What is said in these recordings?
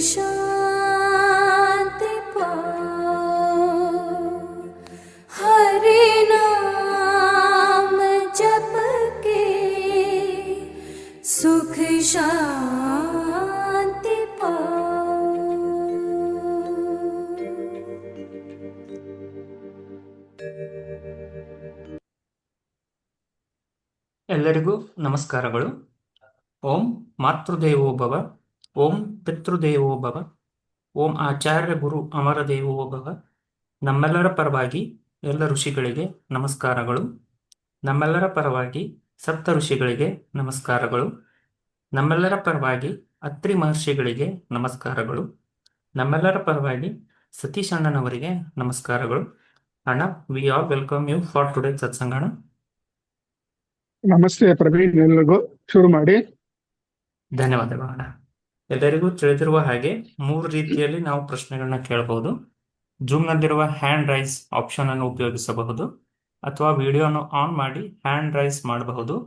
शांति पाओ, हरि नाम जप के सुख शांति पाओ। ಎಲ್ಲರಿಗೂ ನಮಸ್ಕಾರಗಳು. ಓಂ ಮಾತೃದೇವೋ ಭವ, ಓಂ ಪಿತೃದೇವೋ ಭವ, ಓಂ ಆಚಾರ್ಯ ಗುರು ಅಮರ ದೇವೋ ಭವ. ನಮ್ಮೆಲ್ಲರ ಪರವಾಗಿ ಎಲ್ಲ ಋಷಿಗಳಿಗೆ ನಮಸ್ಕಾರಗಳು. ನಮ್ಮೆಲ್ಲರ ಪರವಾಗಿ ಸಪ್ತ ಋಷಿಗಳಿಗೆ ನಮಸ್ಕಾರಗಳು. ನಮ್ಮೆಲ್ಲರ ಪರವಾಗಿ ಅತ್ರಿ ಮಹರ್ಷಿಗಳಿಗೆ ನಮಸ್ಕಾರಗಳು. ನಮ್ಮೆಲ್ಲರ ಪರವಾಗಿ ಸತೀಶ್ ಅಣ್ಣನವರಿಗೆ ನಮಸ್ಕಾರಗಳು. ಅಣ್ಣ, we all welcome you for today ಸತ್ಸಂಗಣ. ನಮಸ್ತೆ ಪ್ರವೀಣ್, ಎಲ್ರಿಗೂ ಶುರು ಮಾಡಿ. ಧನ್ಯವಾದಗಳು ಅಣ್ಣ. ಎಲ್ಲರಿಗೂ ತಿಳಿದಿರುವ ಹಾಗೆ 3 ರೀತಿಯಲ್ಲಿ ನಾವು ಪ್ರಶ್ನೆಗಳನ್ನ ಕೇಳಬಹುದು. ಜೂಮ್ನಲ್ಲಿರುವ ಹ್ಯಾಂಡ್ ರೈಸ್ ಆಪ್ಷನ್ ಅನ್ನು ಉಪಯೋಗಿಸಬಹುದು, ಅಥವಾ ವಿಡಿಯೋನು ಆನ್ ಮಾಡಿ ಹ್ಯಾಂಡ್ ರೈಸ್ ಮಾಡಬಹುದು.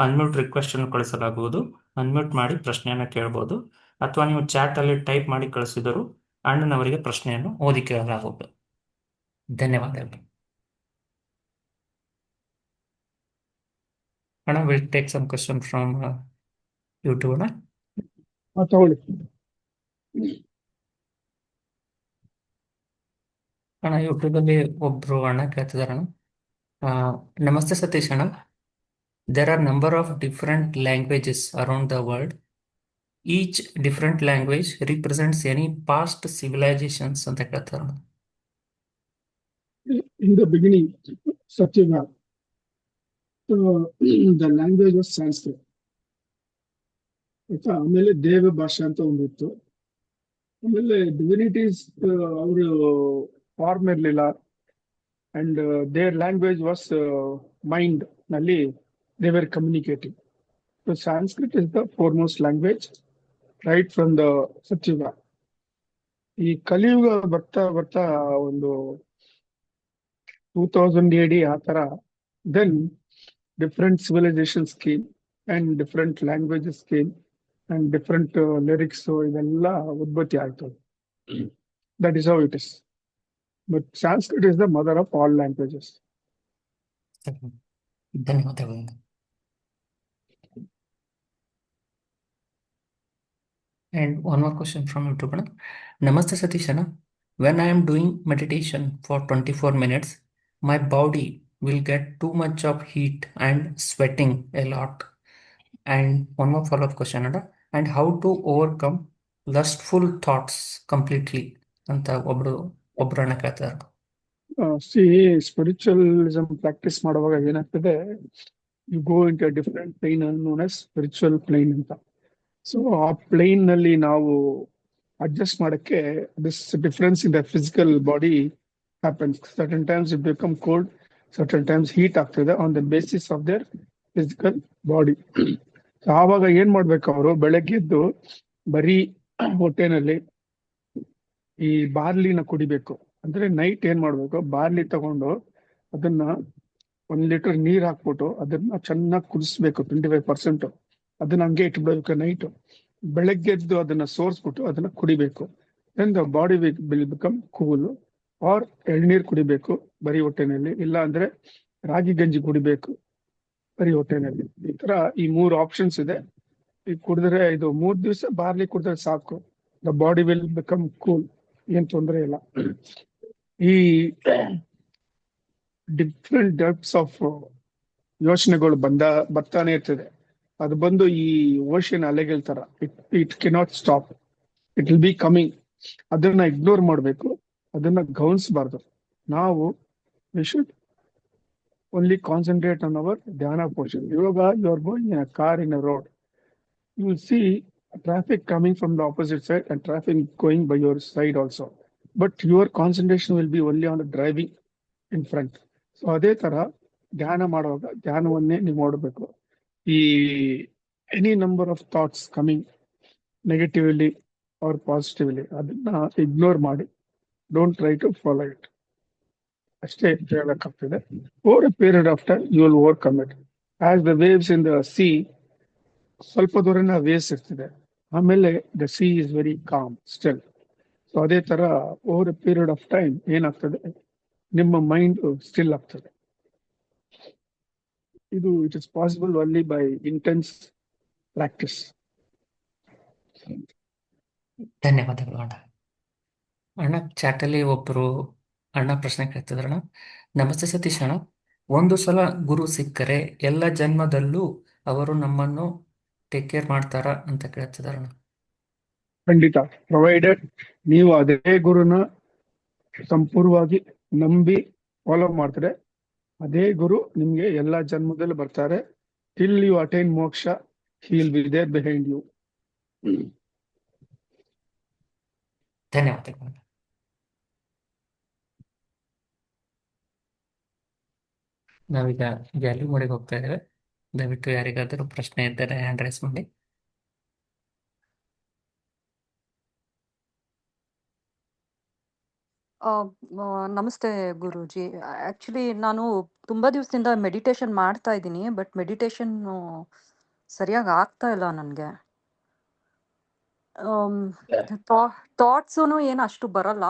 ಅನ್ಮ್ಯೂಟ್ ರಿಕ್ವೆಸ್ಟ್ ಅನ್ನು ಕಳಿಸಲಾಗುವುದು. ಅನ್ಮ್ಯೂಟ್ ಮಾಡಿ ಪ್ರಶ್ನೆಯನ್ನ ಕೇಳಬಹುದು, ಅಥವಾ ನೀವು ಚಾಟ್ ಅಲ್ಲಿ ಟೈಪ್ ಮಾಡಿ ಕಳಿಸಿದರೂ ಅಣ್ಣನವರಿಗೆ ಪ್ರಶ್ನೆಯನ್ನು ಓದಿ ಕೇಳಲಾಗುವುದು. ಧನ್ಯವಾದಗಳು ಅಣ್ಣ. Will take some question from YouTube ಅಣ್ಣ. ತಗೊಳ್ಳಿ. ಅಣ್ಣ, ಯೂಟ್ಯೂಬ್ ಅಲ್ಲಿ ಒಬ್ರು ಅಣ್ಣ ಕೇಳ್ತಿದಾರಣ್ಣ. ನಮಸ್ತೆ ಸತೀಶ್ ಅಣ್ಣ. There are number of different languages around the world. Each different language represents any past civilizations ಅಂತ ಕೇಳ್ತಾರ. In the beginning, Satyuga, the language was Sanskrit. ಆಮೇಲೆ ದೇವ ಭಾಷೆ ಅಂತ ಒಂದಿತ್ತು. ಆಮೇಲೆ ಡಿವಿನಿಟೀಸ್ ಅವರು ಫಾರ್ಮ್ ಇರ್ಲಿಲ್ಲ, and their language was mind ನಲ್ಲಿ they were communicating. So Sanskrit is the foremost language right from the Satyuga. ಈ ಕಲಿಯುಗ ಬರ್ತಾ ಬರ್ತಾ ಒಂದು 2000 AD ಆ ತರ, then different civilizations came and different languages came and different lyrics. So ಇದೆಲ್ಲ ಉದ್ಭತ್ತಿ ಆಯ್ತು. That is how it is. But Sanskrit is the mother of all languages. ಧನ್ಯವಾದಗಳು. And one more question from YouTube. Namaste Satish Anna. When I am doing meditation for 24 minutes, my body will get too much of heat and sweating a lot. And one more follow-up question, Anna. And how to overcome lustful thoughts completely? ಅಂತ ಒಬ್ರನ್ನ ಕೇಳ್ತಾರೆ. Spiritualism practice ಮಾಡುವಾಗ ಏನಾಗ್ತದೆ, you go in to different plane known as spiritual plane ಅಂತ. So ಆ plane ನಲ್ಲಿ ನಾವು adjust ಮಾಡಕ್ಕೆ this difference in the physical body happens. Certain times it become cold, certain times heat ಆಗ್ತದೆ on the basis of their physical body. ಆವಾಗ ಏನ್ ಮಾಡ್ಬೇಕು, ಅವರು ಬೆಳಗ್ಗೆದ್ದು ಬರೀ ಹೊಟ್ಟೆನಲ್ಲಿ ಈ ಬಾರ್ಲಿನ ಕುಡಿಬೇಕು. ಅಂದ್ರೆ ನೈಟ್ ಏನ್ ಮಾಡ್ಬೇಕು, ಬಾರ್ಲಿ ತಗೊಂಡು ಅದನ್ನ 1 ಲೀಟರ್ ನೀರ್ ಹಾಕ್ಬಿಟ್ಟು ಅದನ್ನ ಚೆನ್ನಾಗಿ ಕುದಿಸ್ಬೇಕು 25%. ಅದನ್ನ ಹಂಗೆ ಇಟ್ಬಿಡ್ಬೇಕು ನೈಟ್. ಬೆಳಗ್ಗೆದ್ದು ಅದನ್ನ ಸೋರ್ಸ್ಬಿಟ್ಟು ಅದನ್ನ ಕುಡಿಬೇಕು. Then the body will become cool. Or ಎಳ್ನೀರ್ ಕುಡಿಬೇಕು ಬರೀ ಹೊಟ್ಟೆನಲ್ಲಿ, ಇಲ್ಲ ಅಂದ್ರೆ ರಾಗಿ ಗಂಜಿ ಕುಡಿಬೇಕು ಬರೀ ಹೊಟ್ಟೆನಲ್ಲಿ. ಈ ತರ ಈ 3 ಆಪ್ಷನ್ಸ್ ಇದೆ. ಈಗ ಕುಡಿದ್ರೆ ಇದು 3 ದಿವಸ ಬಾರ್ಲಿ ಕುಡಿದ್ರೆ ಸಾಕು, the body will become cool, ಏನ್ ತೊಂದರೆ ಇಲ್ಲ. ಈ ಡಿಫ್ರೆಂಟ್ ಟೈಪ್ಸ್ ಆಫ್ ಯೋಚನೆಗಳು ಬರ್ತಾನೆ ಇರ್ತದೆ. ಅದು ಬಂದು ಈ ಓಷನ್ ಅಲೆಗಳ ತರ, it cannot stop, it will be coming. ಅದನ್ನ ಇಗ್ನೋರ್ ಮಾಡ್ಬೇಕು, ಅದನ್ನ ಗೌನ್ಸ್ಬಾರ್ದು. ನಾವು we should only concentrate on our dhyana portion. ಇವಾಗ you are going in a car in a road, you will see traffic coming from the opposite side and traffic going by your side also, but your concentration will be only on the driving in front. So ಅದೇ ತರ ಧ್ಯಾನ ಮಾಡುವಾಗ ಧ್ಯಾನವನ್ನೇ ನೀವು ಮಾಡಬೇಕು. ಈ any number of thoughts coming negatively or positively, ಅದನ್ನ ignore ಮಾಡಿ, don't try to follow it. ಅಷ್ಟೇ ಹೇಳಬೇಕಾಗ್ತದೆ. Over a period of time you will overcome it. As the waves in the sea, ಸ್ವಲ್ಪ ದೂರನ ವೇವ್ಸ್ ಇರ್ತದೆ, ಆಮೇಲೆ the sea is very calm still. So ಅದೇ ತರ over a period of time ಏನಾಗ್ತದೆ, ನಿಮ್ಮ ಮೈಂಡ್ ಸ್ಟಿಲ್ ಆಗ್ತದೆ. ಇದು it is possible only by intense practice. ಧನ್ಯವಾದಗಳು ಅಣ್ಣ. ಅಣ್ಣ ಚಾಟಲ್ಲಿ ಒಬ್ಬರು ಅಣ್ಣ ಪ್ರಶ್ನೆ ಕೇಳ್ತಿದ್ರಣ್ಣ. ನಮಸ್ತೆ ಸತೀಶ್ ಅಣ್ಣ, ಒಂದು ಸಲ ಗುರು ಸಿಕ್ಕರೆ ಎಲ್ಲ ಜನ್ಮದಲ್ಲೂ ಅವರು ನಮ್ಮನ್ನು ಟೇಕ್ ಕೇರ್ ಮಾಡ್ತಾರ ಅಂತ ಕೇಳ್ತಿದಾರಣ್ಣ. ಖಂಡಿತ, ಪ್ರೊವೈಡೆಡ್ ನೀವು ಅದೇ ಗುರುನ ಸಂಪೂರ್ಣವಾಗಿ ನಂಬಿ ಫಾಲೋ ಮಾಡ್ತಾರೆ, ಅದೇ ಗುರು ನಿಮ್ಗೆ ಎಲ್ಲಾ ಜನ್ಮದಲ್ಲಿ ಬರ್ತಾರೆ. Till you attain moksha, he will be there behind you. ಧನ್ಯವಾದಗಳು. ನಾವೀಗ ವ್ಯಾಲ್ಯೂ ಮೋಡಿಗೆ ಹೋಗ್ತಾ ಇದ್ದೇವೆ. ದಯವಿಟ್ಟು ಯಾರಿಗಾದರೂ ಪ್ರಶ್ನೆ ಇದ್ದರೆ ಹ್ಯಾಂಡ್ ರೈಸ್ ಮಾಡಿ. ನಮಸ್ತೆ ಗುರೂಜಿ. ಆಕ್ಚುಲಿ ನಾನು ತುಂಬಾ ದಿವಸದಿಂದ ಮೆಡಿಟೇಷನ್ ಮಾಡ್ತಾ ಇದ್ದೀನಿ, ಬಟ್ ಮೆಡಿಟೇಷನ್ ಸರಿಯಾಗಿ ಆಗ್ತಾ ಇಲ್ಲ ನನಗೆ. ಥಾಟ್ಸು ಏನು ಅಷ್ಟು ಬರಲ್ಲ.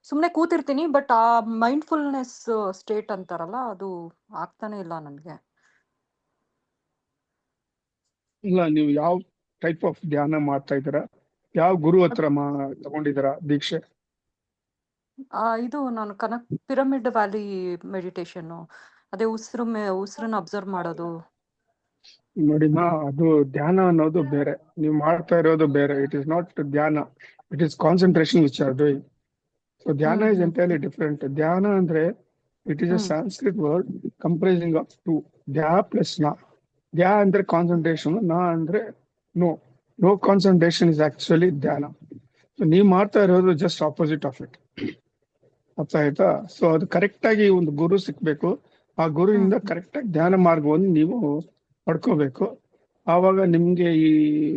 ಸುಮ್ಮನೆ ಕೂತಿರ್ತೀನಿ, ಬಟ್ ಆ ಮೈಂಡ್ಫುಲ್ನೆಸ್ ಸ್ಟೇಟ್ ಅಂತಾರಲ್ಲ, ಅದು ಆಗ್ತಾನೆ ಇಲ್ಲ ನನಗೆ. ಇಲ್ಲ, ನೀವು ಯಾವ ಟೈಪ್ ಆಫ್ ಧ್ಯಾನ ಮಾಡ್ತಾ ಇದ್ದೀರಾ? ಯಾವ ಗುರು ಹತ್ರ ತಗೊಂಡಿದ್ದೀರಾ ದೀಕ್ಷೆ? ಇದು ನಾನು ಪಿರಮಿಡ್ ವ್ಯಾಲಿ ಮೆಡಿಟೇಷನ್, ಅದೇ ಉಸಿರನ್ನ ಅಬ್ಸರ್ವ್ ಮಾಡೋದು. ನೋಡಿಮ್ಮ, ಅದು ಧ್ಯಾನ ಅನ್ನೋದು ಬೇರೆ, ನೀವು ಮಾಡ್ತಾ ಇರೋದು ಬೇರೆ. It is not dhyana, it is concentration which are doing. So dhyana is entirely different. Dhyana ಅಂದ್ರೆ it is a Sanskrit word comprising of two, ಧ್ಯಾ ಪ್ಲಸ್ ನಾ. ಧ್ಯಾ ಅಂದ್ರೆ ಕಾನ್ಸಂಟ್ರೇಷನ್, ನಾ ಅಂದ್ರೆ no. No concentration is actually dhyana. So ನೀವು ಮಾಡ್ತಾ ಇರೋದು ಜಸ್ಟ್ ಆಪೋಸಿಟ್ ಆಫ್ ಇಟ್. ಅರ್ಥ ಆಯ್ತಾ? ಸೊ ಅದು ಕರೆಕ್ಟ್ ಆಗಿ ಒಂದು ಗುರು ಸಿಕ್ಬೇಕು, ಆ ಗುರುವಿಂದ ಕರೆಕ್ಟ್ ಆಗಿ ಧ್ಯಾನ ಮಾರ್ಗವನ್ನು ನೀವು ಪಡ್ಕೋಬೇಕು. ಆವಾಗ ನಿಮ್ಗೆ ಈ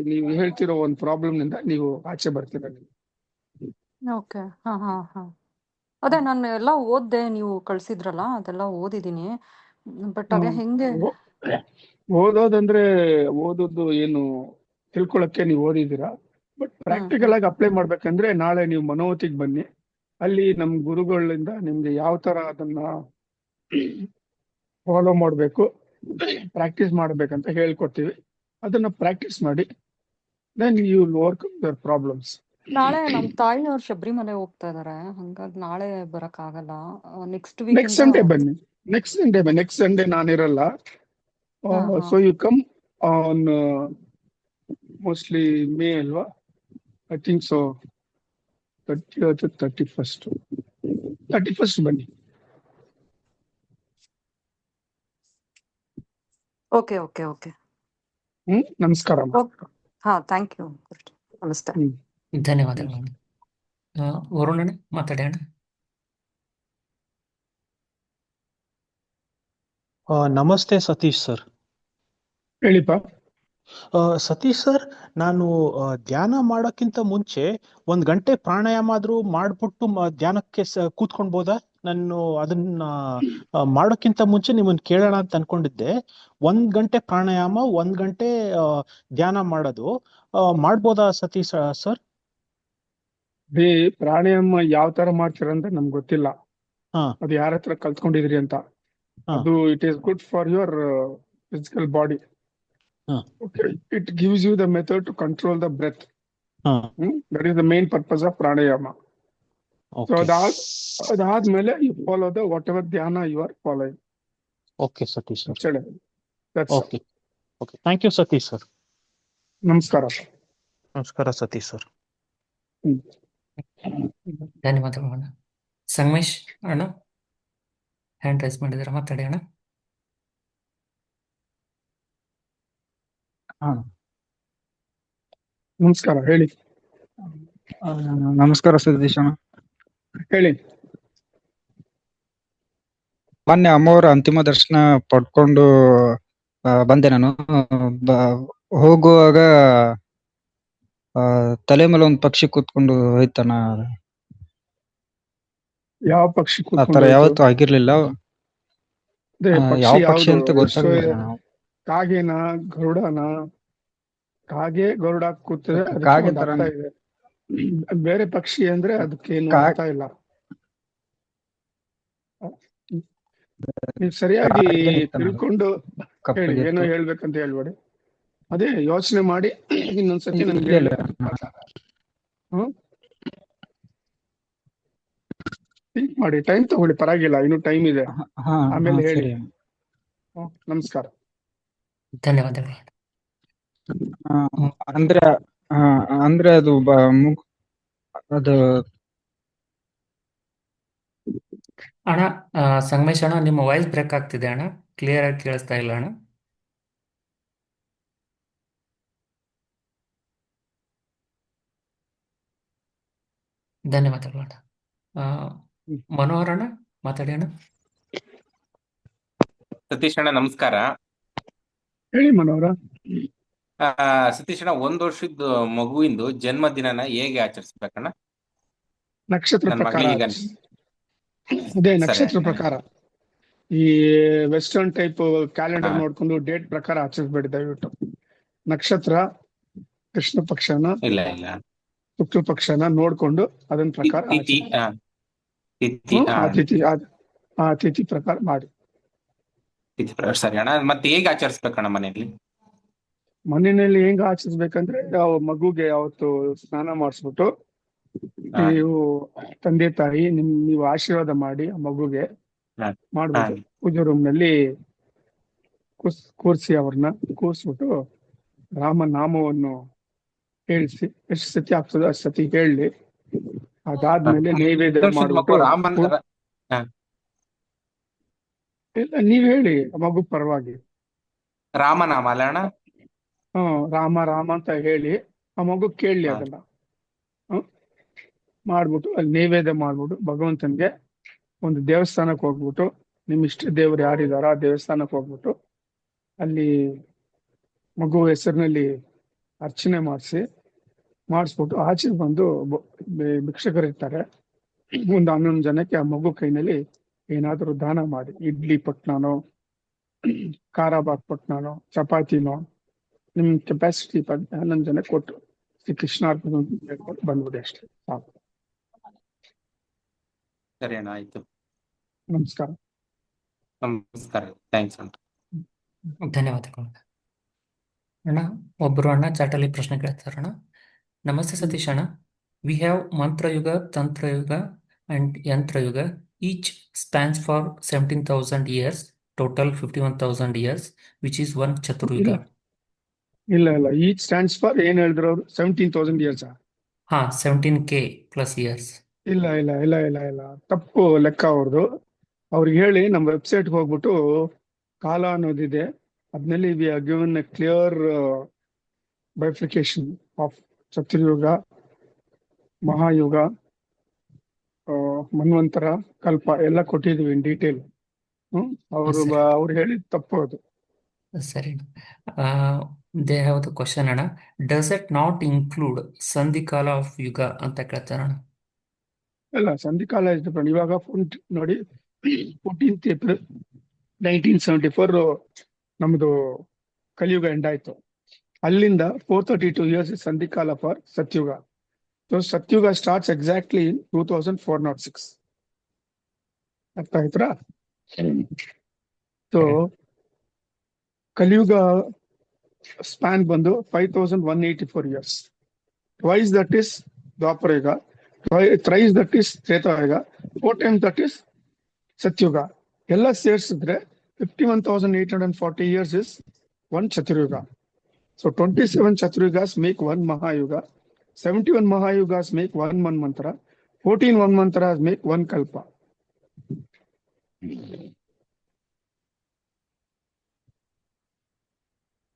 ನೀವು ಹೇಳ್ತಿರೋ ಒಂದು ಪ್ರಾಬ್ಲಮ್ ನಿಂದ ನೀವು ಆಚೆ ಬರ್ತೀರ. ಓಕೆ, ಅದೇ ನಾನು ಎಲ್ಲ ಓದ್ದೆ, ನೀವು ಕಳ್ಸಿದ್ರಲ್ಲ ಅದೆಲ್ಲ ಓದಿದೀನಿ, ಬಟ್ ಅದೇ ಹೆಂಗೆ ಓದೋದಂದ್ರೆ ಓದೋದು ಏನು ತಿಳ್ಕೊಳಕ್ಕೆ ನೀವು ಓದಿದ್ದೀರಾ, ಬಟ್ ಪ್ರಾಕ್ಟಿಕಲ್ ಆಗಿ ಅಪ್ಲೈ ಮಾಡ್ಬೇಕಂದ್ರೆ ನಾಳೆ ನೀವು ಮನೋವತಿಗೆ ಬನ್ನಿ. ಅಲ್ಲಿ ನಮ್ ಗುರುಗಳಿಂದ ನಿಮ್ಗೆ ಯಾವ ತರ ಅದನ್ನ ಫಾಲೋ ಮಾಡ್ಬೇಕು, ಪ್ರಾಕ್ಟೀಸ್ ಮಾಡ್ಬೇಕಂತ ಹೇಳ್ಕೊಡ್ತೀವಿ. ಅದನ್ನ ಪ್ರಾಕ್ಟೀಸ್ ಮಾಡಿ, then you will overcome your problems. ನಾಳೆ ನಮ್ ತಾಯಿಯವ್ರು ಶಬರಿಮಲೆ ಹೋಗ್ತಾ ಇದಾರೆ, ಹಂಗಾಗಿ ನಾಳೆ ಬರಕ್ ಆಗಲ್ಲ. ನೆಕ್ಸ್ಟ್ ವೀಕ್ ನೆಕ್ಸ್ಟ್ ಸಂಡೇ ಬನ್ನಿ. ನೆಕ್ಸ್ಟ್ ಸಂಡೇ ನಾನಿರಲ್ಲ. So you come on mostly May ಅಲ್ವಾ? ಐ ಥಿಂಕ್ ಸೊ 31st ಬನ್ನಿ. Okay okay okay. ನಮಸ್ಕಾರ. Thank you. ನಮಸ್ತೆ. ಧನ್ಯವಾದಗಳು. ವರುಣಣ್ಣ ಮಾತಾಡಿ ಅಣ್ಣ. ನಮಸ್ತೆ ಸತೀಶ್ ಸರ್. ಹೇಳಿಪ್ಪ. ಸತೀಶ್ ಸರ್, ನಾನು ಧ್ಯಾನ ಮಾಡೋಕ್ಕಿಂತ ಮುಂಚೆ 1 ಗಂಟೆ ಪ್ರಾಣಾಯಾಮ ಆದ್ರೂ ಮಾಡ್ಬಿಟ್ಟು ಧ್ಯಾನಕ್ಕೆ ಕೂತ್ಕೊಳ್ಬೋದಾ? ನಾನು ಅದನ್ನ ಮಾಡೋಕ್ಕಿಂತ ಮುಂಚೆ ನಿಮ್ಮನ್ನ ಕೇಳೋಣ ಅಂತ ಅನ್ಕೊಂಡಿದ್ದೆ. 1 ಗಂಟೆ ಪ್ರಾಣಾಯಾಮ, 1 ಗಂಟೆ ಧ್ಯಾನ ಮಾಡೋದು ಮಾಡ್ಬೋದಾ ಸತೀಶ್ ಸರ್? ಪ್ರಾಣಾಯಾಮ ಯಾವ ತರ ಮಾಡ್ತೀರ ಅಂತ ನಮ್ಗೆ ಗೊತ್ತಿಲ್ಲ. ಅದು ಯಾರ ಹತ್ರ ಕಲ್ತ್ಕೊಂಡಿದ್ರಿ ಅಂತ. ಅದು it is good for your physical body. Okay, it gives you the method to control the breath. That is the main purpose of pranayama. So adadmele you follow the whatever dhyana you are following. Okay, Satish sir. That's okay. Okay. Thank you, Satish sir. Namaskara. Namaskara, Satish sir. ಧನ್ಯವಾದಗಳು ಅಣ್ಣ. ಸಂಗಮೇಶ್ ಅಣ್ಣ hand raise ಮಾಡಿದ್ರೆ ಮಾತಾಡಿ ಅಣ್ಣ. ನಮಸ್ಕಾರ, ಹೇಳಿ. ನಮಸ್ಕಾರ ಸತೀಶ್ ಅಣ್ಣ. ಹೇಳಿ. ಮೊನ್ನೆ ಅಮ್ಮವರ ಅಂತಿಮ ದರ್ಶನ ಪಡ್ಕೊಂಡು ಬಂದೆ ನಾನು. ಹೋಗುವಾಗ ತಲೆ ಮೇಲೆ ಒಂದು ಪಕ್ಷಿ ಕೂತ್ಕೊಂಡು ಹೋಯ್ತಣ್ಣ. ಯಾವ ಪಕ್ಷಿ? ಆತರ ಯಾವತ್ತೂ ಆಗಿರ್ಲಿಲ್ಲ. ಯಾವ ಪಕ್ಷಿ ಅಂತ ಗೊತ್ತಾಗ್ಲಿಲ್ಲ. ಕಾಗೆನಾ, ಗರುಡನ? ಕಾಗೆ ಗರುಡ ಕೂತದೆ, ಅದಕ್ಕೆ ಕಾಗೆ ಒಂದು ತರ ಅರ್ಥ ಇದೆ. ಬೇರೆ ಪಕ್ಷಿ ಅಂದ್ರೆ ಅದಕ್ಕೇನು ಕಾ ಅರ್ಥ ಇಲ್ಲ. ನೀವು ಸರಿಯಾಗಿ ಕಾಗೆನಿತ್ತಣ್ಣ, ತಿಳ್ಕೊಂಡು ಹೇಳಿ, ಕಪ್ಪಗಿತ್ತು. ಏನೋ ಹೇಳ್ಬೇಕಂತ ಹೇಳ್ಬೇಡಿ. ಅದೇ ಯೋಚನೆ ಮಾಡಿ ಇನ್ನೊಂದ್ಸತಿ ಇಲ್ಲ ನನ್ಗೆ ಇಲ್ಲ ಹೇಳಿ. ಹ್ಮ್ ಥಿಂಕ್ ಮಾಡಿ, ಟೈಮ್ ತಗೊಳ್ಳಿ, ಪರವಾಗಿಲ್ಲ, ಇನ್ನು ಟೈಮ್ ಇದೆ. ಹಾ ಹಾ ಆಮೇಲೆ ಹೇಳಿ. ಸರಿ. ನಮಸ್ಕಾರ. ಧನ್ಯವಾದಗಳು. ಆ, ಅಂದ್ರೆ ಆ, ಅಂದ್ರೆ ಅದು ಅದು ಅಣ್ಣ, ಸಂಗಮೇಶ್ ಅಣ್ಣ, ನಿಮ್ಮ ವಾಯ್ಸ್ ಬ್ರೇಕ್ ಆಗ್ತಿದೆ ಅಣ್ಣ, ಕ್ಲಿಯರ್ ಆಗಿ ಕೇಳಿಸ್ತಾ ಇಲ್ಲ ಅಣ್ಣ. ಧನ್ಯವಾದಗಳು ಅಣ್ಣ. ಮನೋಹರ್ ಅಣ್ಣ, ಮಾತಾಡಿ ಅಣ್ಣ. ಸತೀಶ್ ಅಣ್ಣ ನಮಸ್ಕಾರ. ಹೇಳಿ ಮನೋಹರ. ಸತೀಶ್ ಅಣ್ಣ, 1 ವರ್ಷದ ಮಗುವಿಂದು ಜನ್ಮದಿನನ ಹೇಗೆ ಆಚರಿಸ್ಬೇಕಣ್ಣ? ನಕ್ಷತ್ರ ನನ್ನ ಪ್ರಕಾರ ಮಗಳಿಗೆ ಈಗ ಅದೇ ಸರಿ ನಕ್ಷತ್ರ ಅಣ್ಣ. ಪ್ರಕಾರ. ಈ ವೆಸ್ಟರ್ನ್ ಟೈಪ್ ಕ್ಯಾಲೆಂಡರ್ ಹಾ. ನೋಡ್ಕೊಂಡು ಡೇಟ್ ಪ್ರಕಾರ ಆಚರಿಸ್ಬೇಡಿ ದಯವಿಟ್ಟು. ನಕ್ಷತ್ರ, ಕೃಷ್ಣ ಪಕ್ಷನ, ಇಲ್ಲ ಇಲ್ಲ ಶುಕ್ಲ ಪಕ್ಷನ ನೋಡ್ಕೊಂಡು ಅದನ್ನ ಪ್ರಕಾರ ತಿಥಿ ತಿಥಿ ಆ ತಿಥಿ ಪ್ರಕಾರ ಮಾಡಿ. ತಿಥಿ ಸರಿ ಅಣ್ಣ. ಮತ್ತೆ ಹೇಗೆ ಆಚರಿಸ್ಬೇಕಣ್ಣ ಮನೆಯಲ್ಲಿ? ಮನೆಯಲ್ಲಿ ಹೆಂಗ್ ಆಚರಿಸ್ಬೇಕಂದ್ರೆ, ಮಗುಗೆ ಅವತ್ತು ಸ್ನಾನ ಮಾಡಿಸ್ಬಿಟ್ಟು, ಹಾ. ನೀವು ತಂದೆ ತಾಯಿ ನೀವು ಆಶೀರ್ವಾದ ಮಾಡಿ ಆ ಮಗುಗೆ ಹಾ. ಮಾಡ್ಬಿಟ್ಟು ಹಾ. ಪೂಜೆ ರೂಮ್ ನಲ್ಲಿ ಕೂರ್ಸಿ ಅವ್ರನ್ನ ಕೂರ್ಸ್ಬಿಟ್ಟು ರಾಮನಾಮವನ್ನು ಹೇಳಿಸಿ, ಎಷ್ಟು ಸತಿ ಆಗ್ತದೋ ಅಷ್ಟು ಸತಿ ಹೇಳಿ, ಅದಾದ್ಮೇಲೆ ನೈವೇದ್ಯ ವರ್ಷದ ಮಗು ಮಾಡ್ಬಿಟ್ಟು ರಾಮನ್ ಹಾ. ಇಲ್ಲ, ನೀವ್ ಹೇಳಿ ಆ ಮಗು ಪರವಾಗಿ. ರಾಮನಾಮ ಅಲ್ಲ ಅಣ್ಣ? ರಾಮ ರಾಮ ಅಂತ ಹೇಳಿ ಆ ಮಗು ಕೇಳಲಿ ಹಾ. ಅದನ್ನ. ಮಾಡ್ಬಿಟ್ಟು ಅಲ್ಲಿ ನೈವೇದ್ಯ ಮಾಡ್ಬಿಟ್ಟು ಭಗವಂತನ್ಗೆ ಒಂದು ದೇವಸ್ಥಾನಕ್ಕೆ ಹೋಗ್ಬಿಟ್ಟು, ನಿಮ್ ಇಷ್ಟ ದೇವ್ರು ಯಾರಿದಾರ ಆ ದೇವಸ್ಥಾನಕ್ಕೆ ಹೋಗ್ಬಿಟ್ಟು ಅಲ್ಲಿ ಮಗು ಹೆಸರಿನಲ್ಲಿ ಅರ್ಚನೆ ಮಾಡಿಸ್ಬಿಟ್ಟು ಆಚೆ ಬಂದು ಭಿಕ್ಷಕರಿರ್ತಾರೆ, ಒಂದು 11 ಜನಕ್ಕೆ ಆ ಮಗು ಕೈನಲ್ಲಿ ಏನಾದರೂ ದಾನ ಮಾಡಿ, ಇಡ್ಲಿ ಪಟ್ನಾನೋ, ಖಾರಾಬಾತ್ ಪಟ್ನಾನೋ, ಚಪಾತಿನೋ, ನಿಮ್ ಕೆಪಾಸಿಟಿ 11 ಜನ ಕೊಟ್ಟು ಶ್ರೀ ಕೃಷ್ಣಾರ್ಪಣ ಹೇಳ್ಕೊಂಡು ಬಂದ್ಬಿಡಿ, ಅಷ್ಟೇ ಸಾಕು. ಸರಿ ಅಣ್ಣ, ಆಯ್ತು. ನಮಸ್ಕಾರ. ನಮಸ್ಕಾರ. ಥ್ಯಾಂಕ್ಸ್ ಅಣ್ಣ. ಧನ್ಯವಾದಗಳು ಅಣ್ಣ. ಒಬ್ಬರು ಅಣ್ಣ ಚಾಟಲ್ಲಿ ಪ್ರಶ್ನೆ ಕೇಳ್ತಾರಣ್ಣ. ನಮಸ್ತೆ ಸತೀಶ್ ಅಣ್ಣ, we have mantrayuga, tantrayuga and yantrayuga. Each spans for 17,000 years, total 51,000 years, which is one chaturyuga. ಇಲ್ಲ ಈಚ್ ಸ್ಟ್ಯಾಂಡ್ಸ್ ಫಾರ್ ಏನ್ ಹೇಳಿದ್ರು ಅವರು 17,000 years. ಹಾ, 17K ಪ್ಲಸ್ ಇಯರ್ಸ್. ಇಲ್ಲ ಇಲ್ಲ ಇಲ್ಲ ಇಲ್ಲ ಇಲ್ಲ ತಪ್ಪು ಲೆಕ್ಕ ಅವ್ರದ್ದು. ಅವ್ರಿಗೆ ಹೇಳಿ ನಮ್ಮ ವೆಬ್ಸೈಟ್ಗೆ ಹೋಗ್ಬಿಟ್ಟು ಕಾಲ ಅನ್ನೋದಿದೆ, ಅದ್ನಲ್ಲಿ we are given a clear bifurcation of chaturyuga, mahayuga, manvantara, kalpa ಎಲ್ಲ ಕೊಟ್ಟಿದೀವಿ ಇನ್ ಡೀಟೇಲ್. ಅವ್ರು ಹೇಳಿದ ತಪ್ಪು ಅದು. ಸರಿ. ದೇ ಹ್ಯಾವ್ ದ ಕ್ವಶನ್ ಅಣ್ಣ, does it not include sandhikala of yuga ಅಂತ ಕೇಳ್ತಾರ ಅಣ್ಣ. ಅಲ್ಲ, ಸಂಧಿಕಾಲ ಇವಾಗ ನೋಡಿ, 14th April 1974 ನಮ್ದು ಕಲಿಯುಗ ಎಂಡ್ ಆಯ್ತು. ಅಲ್ಲಿಂದ 432 years sandhikala for Satyuga. So Satyuga starts exactly 2406. ಅರ್ಥ ಆಯ್ತಾ? ಸೊ ಕಲಿಯುಗ ಸ್ಪ್ಯಾನ್ ಬಂದು 5184 years. Twice that is Dwaparayuga, thrice that is Tretayuga, 4 times that is Satyuga. ಎಲ್ಲ ಸೇರಿಸಿದ್ರೆ 51,840 years is one ಚತುರ್ಯುಗ. So 27 ಚತುರ್ಯುಗಾಸ್ make one Mahayuga, 71 Mahayugas make one Manvantara, 14 Manvantaras make one Kalpa.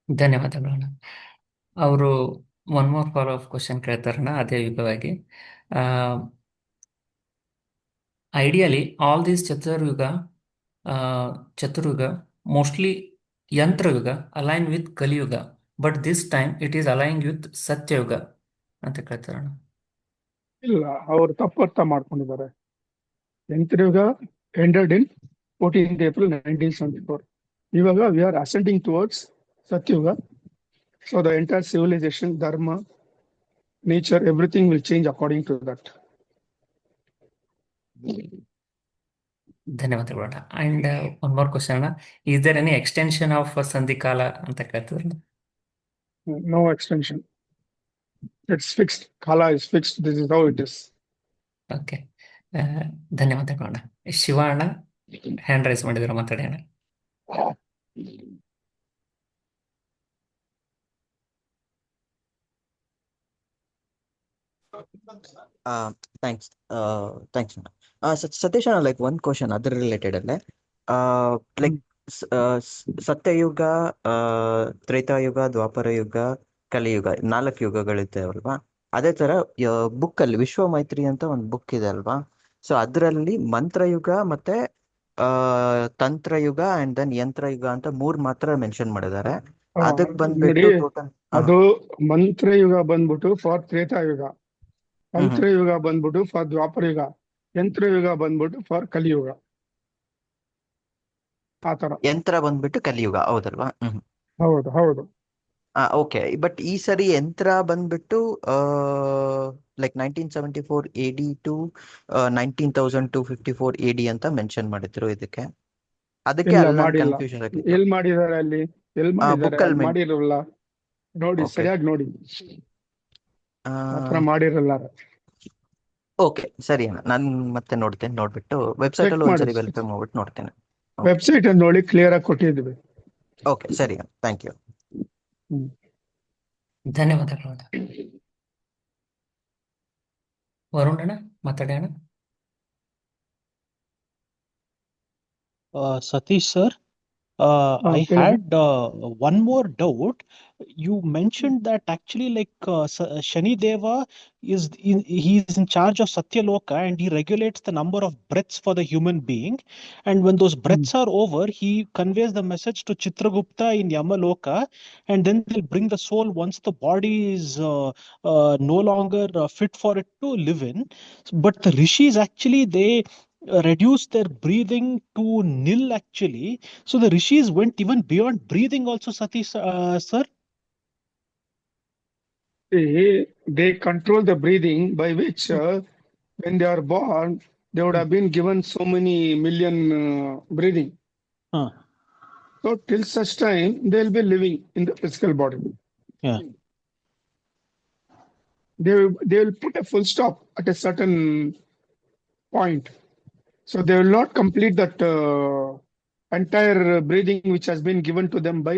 ಧನ್ಯವಾದಗಳು ಅಣ್ಣ. ಅವರು one more follow up question ಕೇಳ್ತಾರಣ್ಣ, ಅದೇ ವಿಧವಾಗಿ. Ideally all these chaturyuga mostly yantrayuga align with Kaliyuga, but this time it is align with Satyayuga ಅಂತ ಕೇಳ್ತಾರಣ್ಣ. ಇಲ್ಲ, ಅವರು ತಪ್ಪು ಅರ್ಥ ಮಾಡ್ಕೊಂಡಿದ್ದಾರೆ. Yantrayuga ended in 14th April 1974. ಇವಾಗ we are ascending towards Satyuga. So the entire civilization, dharma, nature, everything will change according to that. ಧನ್ಯವಾದಗಳು ಅಣ್ಣ. ಅಂಡ್ ಒನ್ ಮೋರ್ ಕ್ವಶನ್ ಅಣ್ಣ, is there any extension of sandhikala ಅಂತ ಕೇಳ್ತಿದ್ರಲ್ಲ? No extension. It's fixed. Kala is fixed. This is how it is. Okay, ಧನ್ಯವಾದಗಳು ಅಣ್ಣ. ಶಿವ ಅಣ್ಣ hand raise ಮಾಡಿದ್ರು, ಮಾತಾಡಿ ಅಣ್ಣ. Thanks. Thanks. Satish, like one question, other related, like ಸತ್ಯಯುಗ, Treta Yuga, ದ್ವಾಪರ ಯುಗ, ಕಲಿಯುಗ, 4 ಯುಗಗಳಿದೆ ಅಲ್ವಾ? ಅದೇ ತರ ಬುಕ್ ಅಲ್ಲಿ ವಿಶ್ವ ಮೈತ್ರಿ ಅಂತ ಒಂದು ಬುಕ್ ಇದೆ ಅಲ್ವಾ? ಸೊ ಅದರಲ್ಲಿ ಮಂತ್ರಯುಗ ಮತ್ತೆ ತಂತ್ರಯುಗ ಅಂಡ್ ದೆನ್ ಯಂತ್ರಯುಗ ಅಂತ 3 ಮಾತ್ರ ಮೆನ್ಷನ್ ಮಾಡಿದ್ದಾರೆ. ಅದಕ್ಕೆ ಬಂದ್ಬಿಟ್ಟು ನೋಡಿ, ಟೋಟಲ್ ಅದು ಮಂತ್ರಯುಗ ಬಂದ್ಬಿಟ್ಟು ಫಾರ್ ತ್ರೇತಾಯುಗ, ತಂತ್ರಯುಗ ಬಂದ್ಬಿಟ್ಟು ಫಾರ್ ದ್ವಾಪರ ಯುಗ, ಯಂತ್ರಯುಗ ಬಂದ್ಬಿಟ್ಟು ಫಾರ್ ಕಲಿಯುಗ. ಆತರ. ಯಂತ್ರ ಬಂದ್ಬಿಟ್ಟು ಕಲಿಯುಗ, ಹೌದಲ್ವಾ? ಹೌದು ಹೌದು. ಓಕೆ, ಬಟ್ ಈ ಸರಿ ಯಂತ್ರ ಬಂದ್ಬಿಟ್ಟು ಲೈಕ್ 1974 AD ಟು 19,254 AD ಅಂತ ಮೆನ್ಷನ್ ಮಾಡಿದ್ರು ಇದಕ್ಕೆ. ಅದಕ್ಕೆ ಇಲ್ಲ, ಅಲ್ಲಿ ನಾನು ಮಾಡಿಲ್ಲ. ಕನ್ಫ್ಯೂಷನ್ ಆಗಿತ್ತು. ಎಲ್ ಮಾಡಿದಾರೆ ಅಲ್ಲಿ? ಎಲ್ book ಮಾಡಿದಾರೆ? ಅಲ್ಲಿ ಮಾಡಿರಲ್ಲ. ನೋಡಿ, Okay. ಸರಿಯಾಗಿ ನೋಡಿ. ಆತರ ಮಾಡಿರಲ್ಲ. ಓಕೆ, ಸರಿ ಅಣ್ಣ, ನಾನು ಮತ್ತೆ ನೋಡ್ತೇನೆ. ನೋಡ್ಬಿಟ್ಟು ವೆಬ್ಸೈಟ್ Check ಅಲ್ಲಿ ಒಂದ್ಸರಿ ಮಾಡಿ. ವೆರಿಫೈ ಮಾಡ್ಬಿಟ್ಟು ನೋಡ್ತೇನೆ. ವೆಬ್ಸೈಟ್ ಅಲ್ಲಿ ನೋಡಿ, ಕ್ಲಿಯರ್ ಆಗಿ ಕೊಟ್ಟಿದ್ವಿ. ಓಕೆ, ಸರಿ ಅಣ್ಣ, ಥ್ಯಾಂಕ್ ಯು. ಧನ್ಯವಾದಗಳು ಅಣ್ಣ. ವರುಣ್ ಅಣ್ಣ ಮಾತಾಡಿ ಅಣ್ಣ. Satish sir, I ಹೇಳಿ. had one more doubt. You mentioned that actually, like Shani Deva he is in charge of Satyaloka and he regulates the number of breaths for the human being. And when those breaths are over, he conveys the message to Chitragupta in Yamaloka, and then they'll bring the soul once the body is no longer fit for it to live in. But the rishis actually they reduce their breathing to nil actually. So the rishis went even beyond breathing also, Satish sir. They control the breathing, by which when they are born, they would have been given so many million breathing. Huh. So till such time, they'll be living in the physical body. Yeah. They will put a full stop at a certain point. So they will not complete that entire breathing which has been given to them by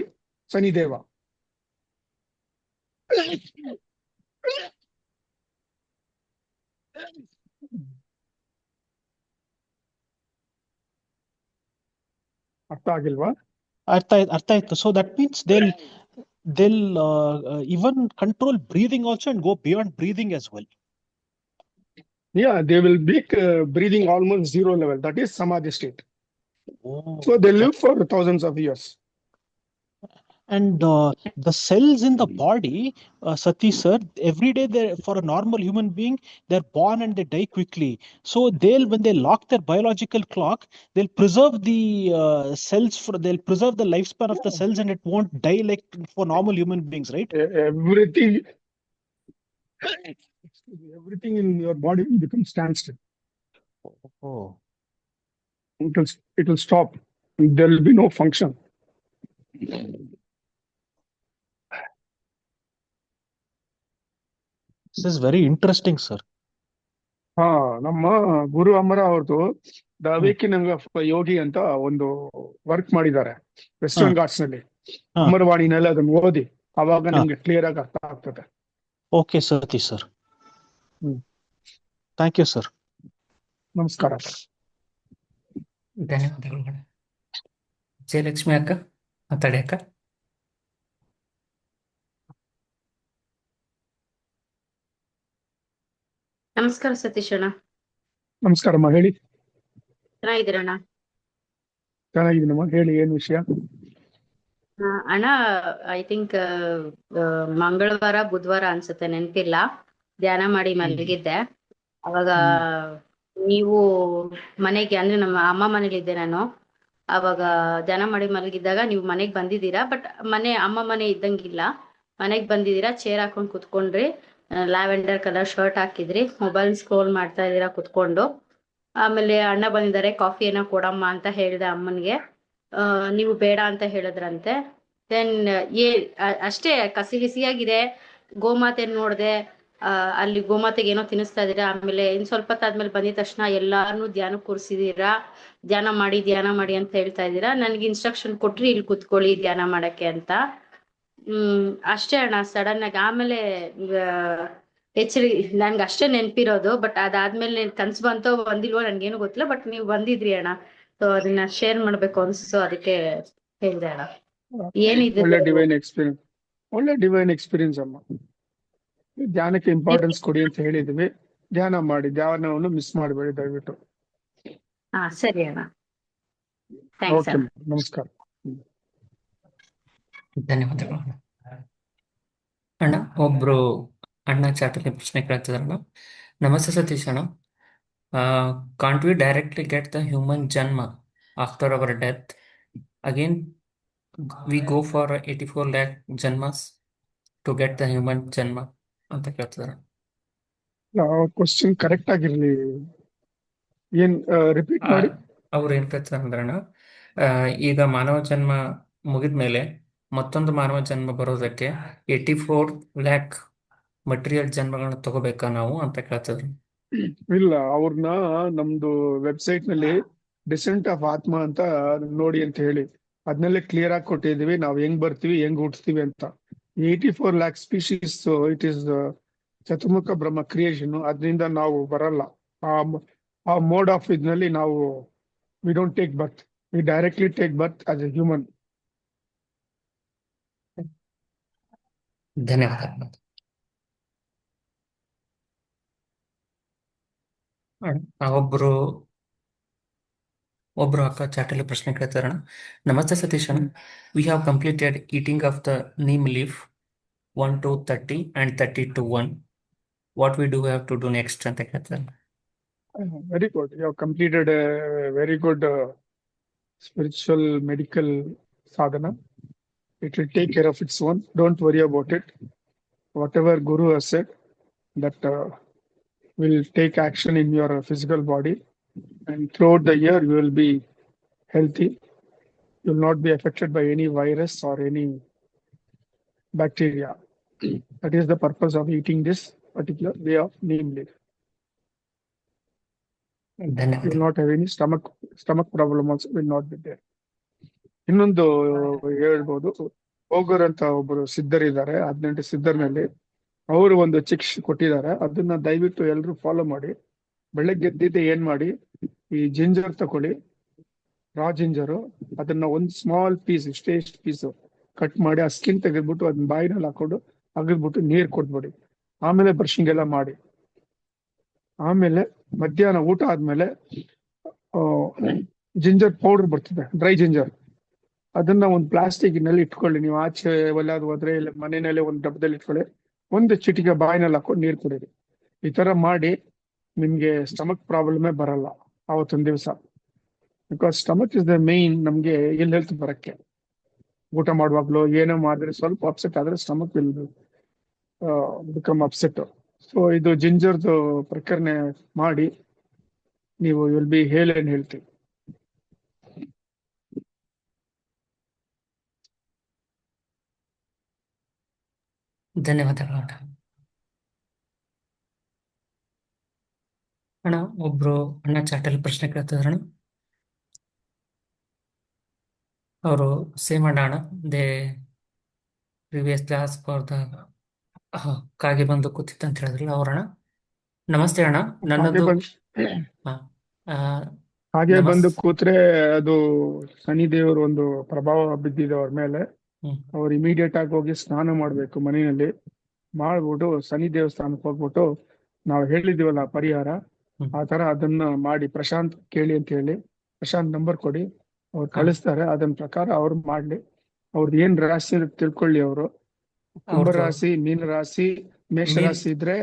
Shani Deva. ಅರ್ಥ ಆಗಿಲ್ವಾ? ಅರ್ಥ ಆಯ್ತು. So that means they'll even control breathing also and go beyond breathing as well. Yeah, they will make breathing almost zero level. That is samadhi state. Oh, So they live for thousands of years. and the cells in the body, Satish sir, every day they for a normal human being they're born and they die quickly. So when they lock their biological clock, they'll preserve the cells they'll preserve the lifespan of the cells and it won't die like for normal human beings, right? Everything in your body will become standstill. Oh. It will stop. There will be no function. This is very interesting, sir. ನಮ್ಮ ಗುರು ಅಮರ ಅವ್ರದ್ದು the ಅವೇಕಿನಿಂಗ್ of Yogi ಅಂತ ಒಂದು work ಮಾಡಿದ್ದಾರೆ western Ghats ನಲ್ಲಿ. ಅಮರವಾಣಿನಲ್ಲಿ ಅದನ್ನು ಓದಿ, ಅವಾಗ ನಿಮ್ಗೆ ಕ್ಲಿಯರ್ ಆಗಿ ಅರ್ಥ ಆಗ್ತದೆ. Okay, Satish sir. Thank you, sir. ನಮಸ್ಕಾರ. ಧನ್ಯವಾದಗಳು ಅಣ್ಣ. ಜಯಲಕ್ಷ್ಮಿ ಅಕ್ಕ ಮಾತಾಡಿ ಅಕ್ಕ. ನಮಸ್ಕಾರ ಸತೀಶ್ ಅಣ್ಣ. ನಮಸ್ಕಾರಮ್ಮ, ಹೇಳಿ. ಚೆನ್ನಾಗಿದ್ದೀರಣ್ಣ? ಚೆನ್ನಾಗಿದ್ದೀನಮ್ಮ, ಹೇಳಿ, ಏನ್ ವಿಷಯ? ಅಣ್ಣ, ಐ ಥಿಂಕ್ ಮಂಗಳವಾರ ಬುಧವಾರ ಅನ್ಸುತ್ತೆ, ನೆನಪಿಲ್ಲ, ಧ್ಯಾನ ಮಾಡಿ ಮಲಗಿದ್ದೆ. ಅವಾಗ ನೀವು ಮನೆಗೆ, ಅಂದ್ರೆ ನಮ್ಮ ಅಮ್ಮ ಮನೇಲಿದ್ದೆ ನಾನು. ಅವಾಗ ಧ್ಯಾನ ಮಾಡಿ ಮಲಗಿದ್ದಾಗ ನೀವು ಮನೆಗೆ ಬಂದಿದ್ದೀರಾ, ಬಟ್ ಅಮ್ಮ ಮನೆ ಇದ್ದಂಗಿಲ್ಲ. ಮನೆಗೆ ಬಂದಿದ್ದೀರಾ, ಚೇರ್ ಹಾಕೊಂಡು ಕುತ್ಕೊಂಡ್ರಿ, ಲ್ಯಾವೆಂಡರ್ ಕಲರ್ ಶರ್ಟ್ ಹಾಕಿದ್ರಿ, ಮೊಬೈಲ್ ಸ್ಕ್ರೋಲ್ ಮಾಡ್ತಾ ಇದ್ದೀರಾ ಕುತ್ಕೊಂಡು. ಆಮೇಲೆ ಅಣ್ಣ ಬಂದಿದ್ದಾರೆ, ಕಾಫಿ ಏನೋ ಕೊಡಮ್ಮ ಅಂತ ಹೇಳಿದೆ ಅಮ್ಮನಿಗೆ. ನೀವು ಬೇಡ ಅಂತ ಹೇಳಿದ್ರಂತೆ. ದೆನ್ ಅಷ್ಟೇ ಕಸಿ ಬಿಸಿಯಾಗಿದೆ. ಗೋಮಾತೆ ನೋಡ್ದೆ, ಅಲ್ಲಿ ಗೋಮಾತೆಗೆ ಏನೋ ತಿನ್ನಿಸ್ತಾ ಇದೀರಾ. ಆಮೇಲೆ ಇನ್ ಸ್ವಲ್ಪ ಹೊತ್ತಾದ್ಮೇಲೆ ಬಂದಿದ ತಕ್ಷಣ ಎಲ್ಲಾರನು ಧ್ಯಾನ ಕೂರಿಸಿದೀರಾ, ಧ್ಯಾನ ಮಾಡಿ ಅಂತ ಹೇಳ್ತಾ ಇದ್ದೀರಾ. ನನ್ಗೆ ಇನ್ಸ್ಟ್ರಕ್ಷನ್ ಕೊಟ್ರಿ ಇಲ್ಲಿ ಕುತ್ಕೊಳ್ಳಿ ಧ್ಯಾನ ಮಾಡಕ್ಕೆ ಅಂತ. ಅಷ್ಟೇ ಅಣ್ಣ, ಸಡನ್ ಆಗಿ. ಆಮೇಲೆ ಹೆಚ್ಚರಿ ನನ್ಗೆ ಅಷ್ಟೇ ನೆನ್ಪಿರೋದು. ಬಟ್ ಅದಾದ್ಮೇಲೆ ಕನ್ಸು ಬಂತೋ ಬಂದಿಲ್ವೋ ನನ್ಗೇನು ಗೊತ್ತಿಲ್ಲ. ಬಟ್ ನೀವು ಬಂದಿದ್ರಿ ಅಣ್ಣ, ಸೊ ಅದನ್ನ ಶೇರ್ ಮಾಡ್ಬೇಕು ಅನ್ಸು, ಅದಕ್ಕೆ ಹೇಳ್ದೆ ಅಣ್ಣ. ಏನಿದೆ ಒಳ್ಳೆ ಡಿವೈನ್ ಎಕ್ಸ್ಪೀರಿಯನ್ಸ್ ಅಮ್ಮ. ಧ್ಯಾನಕ್ಕೆ ಇಂಪಾರ್ಟೆನ್ಸ್ ಕೊಡಿ ಅಂತ ಹೇಳಿದ್ವಿ. ಧ್ಯಾನ ಮಾಡಿ, ಧ್ಯಾನವನ್ನು ಮಿಸ್ ಮಾಡಬೇಡಿ ದಯವಿಟ್ಟು. ಹಾ ಸರಿ ಅಣ್ಣ, ಥ್ಯಾಂಕ್ಸ್ ಓಕೆ, ಅಣ್ಣ. ನಮಸ್ಕಾರ. ಧನ್ಯವಾದಗಳು ಅಣ್ಣ. ಒಬ್ರು ಅಣ್ಣ ಚಾಟಲ್ಲಿ ಪ್ರಶ್ನೆ ಕೇಳ್ತಿದಾರಣ್ಣ. ನಮಸ್ತೆ ಸತೀಶ್ ಅಣ್ಣ. Can't we directly get the human janma after our death? Again we go for 84 lakh janmas to get the human janma ಅಂತ ಕೇಳ್ತಿದಾರೆ. ಕ್ವಶನ್ ಕರೆಕ್ಟ್ ಆಗಿರ್ಲಿ, ಏನ್ ರಿಪೀಟ್ ಮಾಡಿ. ಅವ್ರು ಏನ್ ಕೇಳ್ತಾರೆ ಅಂದ್ರಣ್ಣ, ಈಗ ಮಾನವ ಜನ್ಮ ಮುಗಿದ್ಮೇಲೆ ಮತ್ತೊಂದು ಮಾನವ ಜನ್ಮ ಬರೋದಕ್ಕೆ 84 lakh ಮಟೀರಿಯಲ್ ಜನ್ಮಗಳನ್ನ ತಗೋಬೇಕಾ ನಾವು ಅಂತ ಕೇಳ್ತಿದ್ರು. ಇಲ್ಲ, ಅವ್ರನ್ನ ನಮ್ದು ವೆಬ್ಸೈಟ್ ನಲ್ಲಿ ಡಿಸೆಂಟ್ ಆಫ್ ಆತ್ಮ ಅಂತ ನೋಡಿ ಅಂತ ಹೇಳಿ ಅದನ್ನಲ್ಲೇ ಕ್ಲಿಯರ್ ಆಗಿ ಕೊಟ್ಟಿದೀವಿ. ನಾವು ಹೆಂಗ್ ಬರ್ತೀವಿ, ಹೆಂಗ್ ಹುಟ್ಟಿಸ್ತೀವಿ ಅಂತ. 84 lakh species it is Chaturmukha Brahma creation. ಅದರಿಂದ ನಾವು ಬರಲ್ಲ. ಆ ಮೋಡ್ ಆಫ್ ಇದ್ನಲ್ಲಿ ನಾವು we don't take birth, we directly take birth as a human. ಧನ್ಯವಾದ. ಒಬ್ರು ಅಕ್ಕ ಚಾಟಲ್ಲಿ ಪ್ರಶ್ನೆ ಕೇಳ್ತಾರಣ. ನಮಸ್ತೆ ಸತೀಶ್ ಅಣ್ಣ, we have completed eating of the neem leaf 1 to 30 and 30 to 1. What we do have to do next ಅಂತ ಕೇಳ್ತಾರೆ. Very good. You have completed a very good spiritual medical sadhana. It will take care of its own. Don't worry about it. Whatever Guru has said, that will take action in your physical body, and throughout the year you will be healthy. You will not be affected by any virus or any bacteria. That is the purpose of eating this particular way of neem leaf. You will not have any stomach problem also will not be there. ಇನ್ನೊಂದು ಹೇಳ್ಬೋದು, Hogar ಅಂತ ಒಬ್ಬರು ಸಿದ್ಧರಿದ್ದಾರೆ, 18 ಸಿದ್ಧರ್ನಲ್ಲಿ. ಅವರು ಒಂದು ಚಿಕ್ ಕೊಟ್ಟಿದ್ದಾರೆ, ಅದನ್ನ ದಯವಿಟ್ಟು ಎಲ್ಲರೂ ಫಾಲೋ ಮಾಡಿ. ಬೆಳಗ್ಗೆ ಎದ್ದಿದ್ದೆ ಏನ್ ಮಾಡಿ, ಈ ಜಿಂಜರ್ ತಕೊಳ್ಳಿ, ರಾ ಜಿಂಜರು, ಅದನ್ನ ಒಂದು ಸ್ಮಾಲ್ ಪೀಸ್, ಇಷ್ಟೇ ಪೀಸ್ ಕಟ್ ಮಾಡಿ ಆ ಸ್ಕಿನ್ ತೆಗೆದ್ಬಿಟ್ಟು ಅದನ್ನ ಬಾಯಿನಲ್ಲಿ ಹಾಕೊಂಡು ಅಗದ್ಬಿಟ್ಟು ನೀರ್ ಕೊಟ್ಬಿಡಿ. ಆಮೇಲೆ ಬ್ರಷಿಂಗ್ ಎಲ್ಲ ಮಾಡಿ. ಆಮೇಲೆ ಮಧ್ಯಾಹ್ನ ಊಟ ಆದ್ಮೇಲೆ ಜಿಂಜರ್ ಪೌಡರ್ ಬರ್ತದೆ, ಡ್ರೈ ಜಿಂಜರ್, ಅದನ್ನ ಒಂದು ಪ್ಲಾಸ್ಟಿಕ್ ನಲ್ಲಿ ಇಟ್ಕೊಳ್ಳಿ. ನೀವು ಆಚೆ ಎಲ್ಲಾದ್ರೂ ಹೋದ್ರೆ ಇಲ್ಲ ಮನೆಯಲ್ಲೇ ಒಂದು ಡಬ್ಬದಲ್ಲಿ ಇಟ್ಕೊಳ್ಳಿ. ಒಂದು ಚಿಟಿಕೆ ಬಾಯಿನಲ್ಲಿ ಹಾಕೊಂಡು ನೀರು ಕುಡೀರಿ. ಈ ತರ ಮಾಡಿ ನಿಮ್ಗೆ ಸ್ಟಮಕ್ ಪ್ರಾಬ್ಲಮೇ ಬರಲ್ಲ ಅವತ್ತೊಂದು ದಿವಸ. Because stomach is the main ನಮ್ಗೆ ಇಲ್ ಹೆಲ್ತ್ ಬರಕ್ಕೆ. ಊಟ ಮಾಡುವಾಗ್ಲೂ ಏನೋ ಮಾಡಿದ್ರೆ ಸ್ವಲ್ಪ ಅಪ್ಸೆಟ್ ಆದ್ರೆ stomach will become upset. So ಇದು ಜಿಂಜರ್ದು ಪ್ರಕರಣೆ ಮಾಡಿ ನೀವು ವಿಲ್ ಬಿ ಏನ್ ಹೇಳ್ತೀವಿ. ಧನ್ಯವಾದಗಳು ಅಣ್ಣ. ಒಬ್ರು ಅಣ್ಣ ಚಾಟಲ್ಲಿ ಪ್ರಶ್ನೆ ಕೇಳ್ತಿದ್ರಣ್ಣ. ಅವರು ಸೇಮ್ ಅಣ್ಣ they previous class for the ಕಾಗೆ ಬಂದು ಕೂತಿತ್ತು ಅಂತ ಹೇಳಿದ್ರಲ್ಲ ಅವ್ರಣ್ಣ. ನಮಸ್ತೆ ಅಣ್ಣ, ನನ್ನದು ಹಾಗೆ ಬಂದು ಕೂತ್ರೆ ಅದು ಶನಿ ದೇವರು ಒಂದು ಪ್ರಭಾವ ಬಿದ್ದಿದೆ ಅವ್ರ ಮೇಲೆ. ಅವ್ರು ಇಮಿಡಿಯೇಟ್ ಆಗಿ ಹೋಗಿ ಸ್ನಾನ ಮಾಡ್ಬೇಕು ಮನೆಯಲ್ಲಿ. ಮಾಡ್ಬಿಟ್ಟು ಶನಿ ದೇವಸ್ಥಾನಕ್ಕೆ ಹೋಗ್ಬಿಟ್ಟು ನಾವು ಹೇಳಿದೀವಲ್ಲ ಪರಿಹಾರ, ಆ ತರ ಅದನ್ನ ಮಾಡಿ ಪ್ರಶಾಂತ್ ಕೇಳಿ ಅಂತ ಹೇಳಿ ಪ್ರಶಾಂತ್ ನಂಬರ್ ಕೊಡಿ, ಅವ್ರು ಕಳಿಸ್ತಾರೆ. ಅದನ್ನ ಪ್ರಕಾರ ಅವ್ರು ಮಾಡ್ಲಿ. ಅವ್ರದ್ದು ಏನ್ ರಾಶಿ ತಿಳ್ಕೊಳ್ಳಿ. ಅವರು ಕುಂಭ ರಾಶಿ, ಮೀನ ರಾಶಿ, ಮೇಷ ರಾಶಿ ಇದ್ರೆ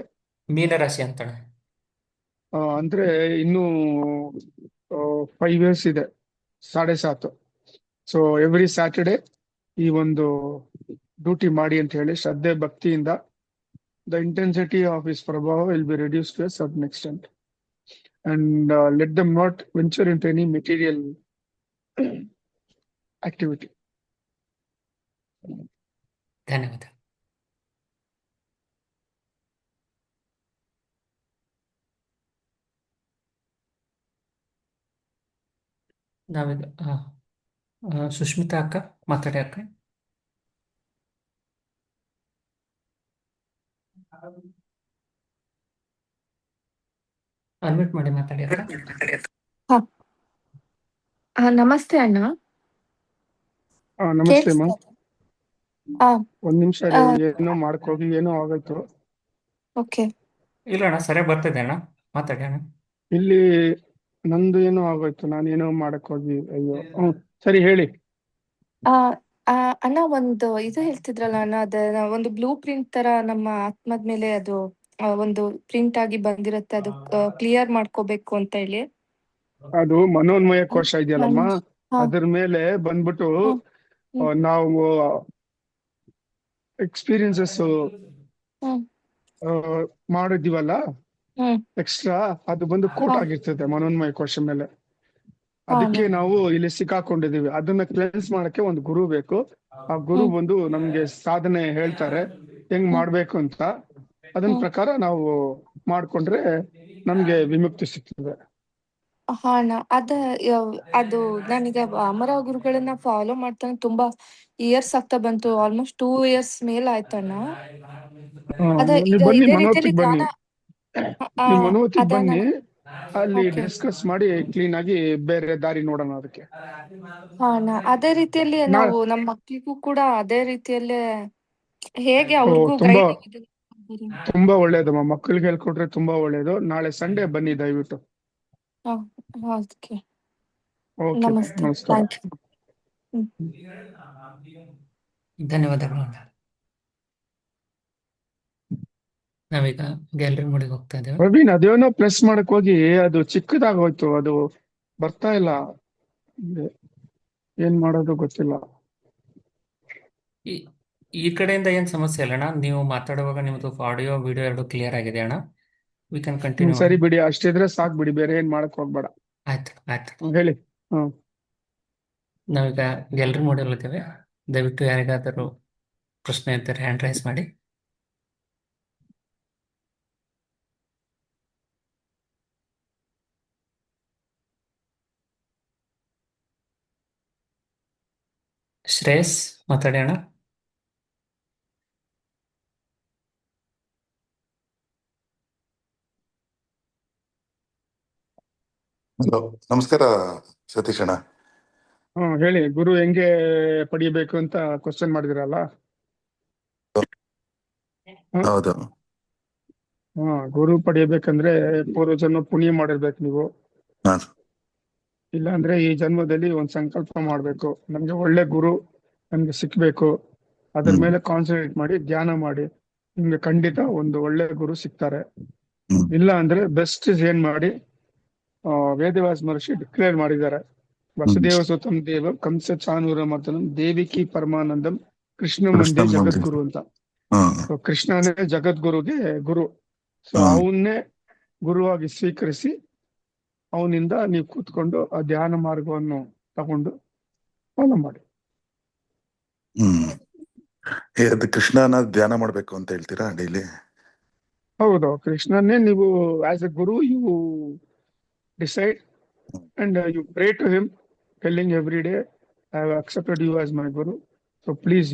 ಮೀನ ರಾಶಿ ಅಂತ ಅಂದ್ರೆ ಇನ್ನು 5 years ಇದೆ, 7.5. ಸೊ ಎವ್ರಿ ಸ್ಯಾಟರ್ಡೆ ಈ ಒಂದು ಡ್ಯೂಟಿ ಮಾಡಿ ಅಂತ ಹೇಳಿ ಶ್ರದ್ಧೆ ಭಕ್ತಿಯಿಂದ the intensity of his prabhava will be reduced to a certain extent, and let them not venture into any material activity. ಧನ್ಯವಾದ. ನಾವೀಗ ಸುಷ್ಮಿತಾ ಅಕ್ಕ ಮಾತಾಡಿ ಅಕ್ಕ. ಅನ್ಮ್ಯೂಟ್ ಮಾಡಿ ಮಾತಾಡಿ ಅಕ್ಕ. ನಮಸ್ತೆ ಅಣ್ಣ. ನಮಸ್ತೆ ಅಮ್ಮ. ಆ, ಒಂದ್ ನಿಮಿಷ ಆ, ಏನೋ ಮಾಡ್ಕೋಗಿ ಏನೋ ಆಗೋಯ್ತು. ಓಕೆ. ಇಲ್ಲ ಅಣ್ಣ ಸರಿಯಾಗಿ ಬರ್ತಿದೆ ಅಣ್ಣ, ಮಾತಾಡಿ ಅಣ್ಣ. ಇಲ್ಲಿ ನಂದು ಏನೋ ಆಗೋಯ್ತು, ನಾನೇನೋ ಮಾಡಕ್ ಹೋಗಿ ಅಯ್ಯೋ. ಸರಿ ಹೇಳಿ. ಆ, ಆ, ಅಣ್ಣ ಒಂದು ಇದು ಹೇಳ್ತಿದ್ರಲ್ಲ ಅಣ್ಣ, ಒಂದು ಬ್ಲೂ ಪ್ರಿಂಟ್ ತರ ನಮ್ಮ ಆತ್ಮದ ಮೇಲೆ ಅದು ಒಂದು ಪ್ರಿಂಟ್ ಆಗಿ ಬಂದಿರುತ್ತೆ, ಅದು ಕ್ಲಿಯರ್ ಮಾಡ್ಕೋಬೇಕು ಅಂತ ಹೇಳಿ. ಅದು ಮನೋನ್ಮಯ ಕೋಶ ಇದೆಯಲ್ಲಮ್ಮ, ಹಾ. ಅದ್ರ ಮೇಲೆ ಬಂದ್ಬಿಟ್ಟು ಹ್ಮ್. ನಾವು ಎಕ್ಸ್ಪೀರಿಯನ್ಸಸ್ ಹ್ಮ್. ಮಾಡಿದೀವಲ್ಲ ಹ್ಮ್. ಎಕ್ಸ್ಟ್ರಾ, ಅದು ಬಂದು ಕೋಟ್ ಹಾ. ಆಗಿರ್ತದೆ ಮನೋನ್ಮಯ ಕೋಶ ಮೇಲೆ. ಹಾ ಅದಕ್ಕೆ ಅಣ್ಣ. ನಾವು ಇಲ್ಲಿ ಸಿಕ್ಕಾಕೊಂಡಿದೀವಿ. ಅದನ್ನ ಕ್ಲೆನ್ಸ್ ಮಾಡಕ್ಕೆ ಒಂದು ಗುರು ಬೇಕು. ಆ ಗುರು ಹ್ಮ್. ಬಂದು ನಮ್ಗೆ ಸಾಧನೆ ಹೇಳ್ತಾರೆ ಹೆಂಗ್ ಹ್ಮ್. ಮಾಡ್ಬೇಕು ಅಂತ. ಅದನ್ ಹ್ಮ್. ಪ್ರಕಾರ ನಾವು ಮಾಡ್ಕೊಂಡ್ರೆ ನಮ್ಗೆ ವಿಮುಕ್ತಿ ಸಿಗ್ತದೆ. ಹಾ ಅಣ್ಣ, ಅದು ನಾನೀಗ ಅಮರ ಗುರುಗಳನ್ನ ಫಾಲೋ ಮಾಡ್ತಾನೆ ತುಂಬಾ ಇಯರ್ಸ್ ಆಗ್ತಾ ಬಂತು, ಆಲ್ಮೋಸ್ಟ್ 2 years ಮೇಲ್ ಆಯ್ತಣ್ಣ. ನೀವು ಬನ್ನಿ ಇದೇ ರೀತಿಯಲ್ಲಿ ಮನೋತಿಗೆ ಬನ್ನಿ. ಆ, ನೀವು ಮನೋತಿಗೆ ಅದ ಬನ್ನಿ, ನಾನು. ಅಲ್ಲಿ ಓಕೆ. ಡಿಸ್ಕಸ್ ಮಾಡಿ ಕ್ಲೀನ್ ಆಗಿ ಬೇರೆ ದಾರಿ ನೋಡೋಣ ಅದಕ್ಕೆ. ಹಾ ಅಣ್ಣ, ಅದೇ ರೀತಿಯಲ್ಲಿ ನಾ ನಾವು ನಮ್ಮ ಮಕ್ಳಿಗೂ ಕೂಡ ಅದೇ ರೀತಿಯಲ್ಲೇ ಹೇಗೆ ಓ, ಅವ್ರಿಗೂ ತುಂಬಾ ಗೈಡ್ ತುಂಬಾ ಒಳ್ಳೇದಮ್ಮ. ಮಕ್ಕಳಿಗೆ ಹೇಳ್ಕೊಟ್ರೆ ತುಂಬಾ ಒಳ್ಳೇದು. ನಾಳೆ ಸಂಡೇ ಬನ್ನಿ ದಯವಿಟ್ಟು. ಓಕೆ. ಓಕೆ, ನಮಸ್ತೆ, ನಮಸ್ಕಾರ. Thank you. ಧನ್ಯವಾದಗಳು ಅಣ್ಣ. ನಾವೀಗ ಗ್ಯಾಲರಿ ಮೋಡಿಗೆ ಹೋಗ್ತಾ ಇದ್ದೇವೆ. ಪ್ರವೀಣ್, ಅದೇನೋ ಪ್ರೆಸ್ ಮಾಡಕ್ ಹೋಗಿ ಅದು ಚಿಕ್ಕದಾಗೋಯ್ತು, ಅದು ಬರ್ತಾ ಇಲ್ಲ. ಏನ್ ಮಾಡೋದು ಗೊತ್ತಿಲ್ಲ. ಈ ಕಡೆಯಿಂದ ಏನ್ ಸಮಸ್ಯೆ ಇಲ್ಲ ಅಣ್ಣ, ನೀವು ಮಾತಾಡುವಾಗ ನಿಮ್ದು ಆಡಿಯೋ ವಿಡಿಯೋ ಎರಡು ಕ್ಲಿಯರ್ ಆಗಿದೆ ಅಣ್ಣ. We can continue. ಸರಿ ಬಿಡಿ, ಅಷ್ಟಿದ್ರೆ ಸಾಕ್ ಬಿಡಿ, ಬೇರೆ ಏನ್ ಮಾಡಕ್ ಹೋಗ್ಬೇಡ. ಆಯ್ತು ಆಯ್ತು. ಹೇಳಿ. ನಾವೀಗ ಗ್ಯಾಲರಿ ಮೋಡಲ್ಲಿ ಇದ್ದೇವೆ. ದಯವಿಟ್ಟು ಯಾರಿಗಾದರೂ ಪ್ರಶ್ನೆ ಇದ್ದರೆ ಹ್ಯಾಂಡ್ ರೈಸ್ ಮಾಡಿ. ಶ್ರೇಯಸ್ ಮಾತಾಡಿ ಅಣ್ಣ. ಹಲೋ, ನಮಸ್ಕಾರ ಸತೀಶ್ ಅಣ್ಣ. ಹೇಳಿ. ಗುರು ಹೆಂಗೆ ಪಡಿಬೇಕು ಅಂತ ಕ್ವಶನ್ ಮಾಡಿದಿರಲ್ಲ. ಹೌದು. ಗುರು ಪಡಿಬೇಕಂದ್ರೆ ಪೂರ್ವಜನ್ಮ ಪುಣ್ಯ ಮಾಡಿರ್ಬೇಕು ನೀವು. ಹಾ. ಇಲ್ಲ ಅಂದ್ರೆ ಈ ಜನ್ಮದಲ್ಲಿ ಒಂದ್ ಸಂಕಲ್ಪ ಮಾಡ್ಬೇಕು, ನಮ್ಗೆ ಒಳ್ಳೆ ಗುರು ನಮ್ಗೆ ಸಿಕ್ಬೇಕು. ಅದ್ರ ಮೇಲೆ ಕಾನ್ಸಂಟ್ರೇಟ್ ಮಾಡಿ ಧ್ಯಾನ ಮಾಡಿ, ನಿಮ್ಗೆ ಖಂಡಿತ ಒಂದು ಒಳ್ಳೆ ಗುರು ಸಿಗ್ತಾರೆ. ಇಲ್ಲ ಅಂದ್ರೆ ಬೆಸ್ಟ್ ಏನ್ ಮಾಡಿ, ವೇದವ್ಯಾಸ ಮಹರ್ಷಿ ಡಿಕ್ಲೇರ್ ಮಾಡಿದ್ದಾರೆ, ವಸುದೇವ ಸುತಂ ದೇವ ಕಂಸ ಚಾನೂರ ಮರ್ದನಂ ದೇವಿಕಿ ಪರಮಾನಂದಂ ಕೃಷ್ಣ ಮಂದೇ ಜಗದ್ಗುರು ಅಂತ. ಸೊ ಕೃಷ್ಣನೇ ಜಗದ್ಗುರುಗೆ ಗುರು. ಸೊ ಅವನ್ನೇ ಗುರುವಾಗಿ ಸ್ವೀಕರಿಸಿ ಅವನಿಂದ ನೀವು ಕೂತ್ಕೊಂಡು ಆ ಧ್ಯಾನ ಮಾರ್ಗವನ್ನು ತಗೊಂಡು ಫಾಲೋ ಮಾಡಿ. ಅದು ಕೃಷ್ಣನ ಧ್ಯಾನ ಮಾಡ್ಬೇಕು ಅಂತ ಹೇಳ್ತೀರಾ ಡೈಲಿ? ಹೌದು, ಕೃಷ್ಣನ್ನೇ ನೀವು as a guru you decide and you pray to him, telling every day, I have accepted you as my guru, so please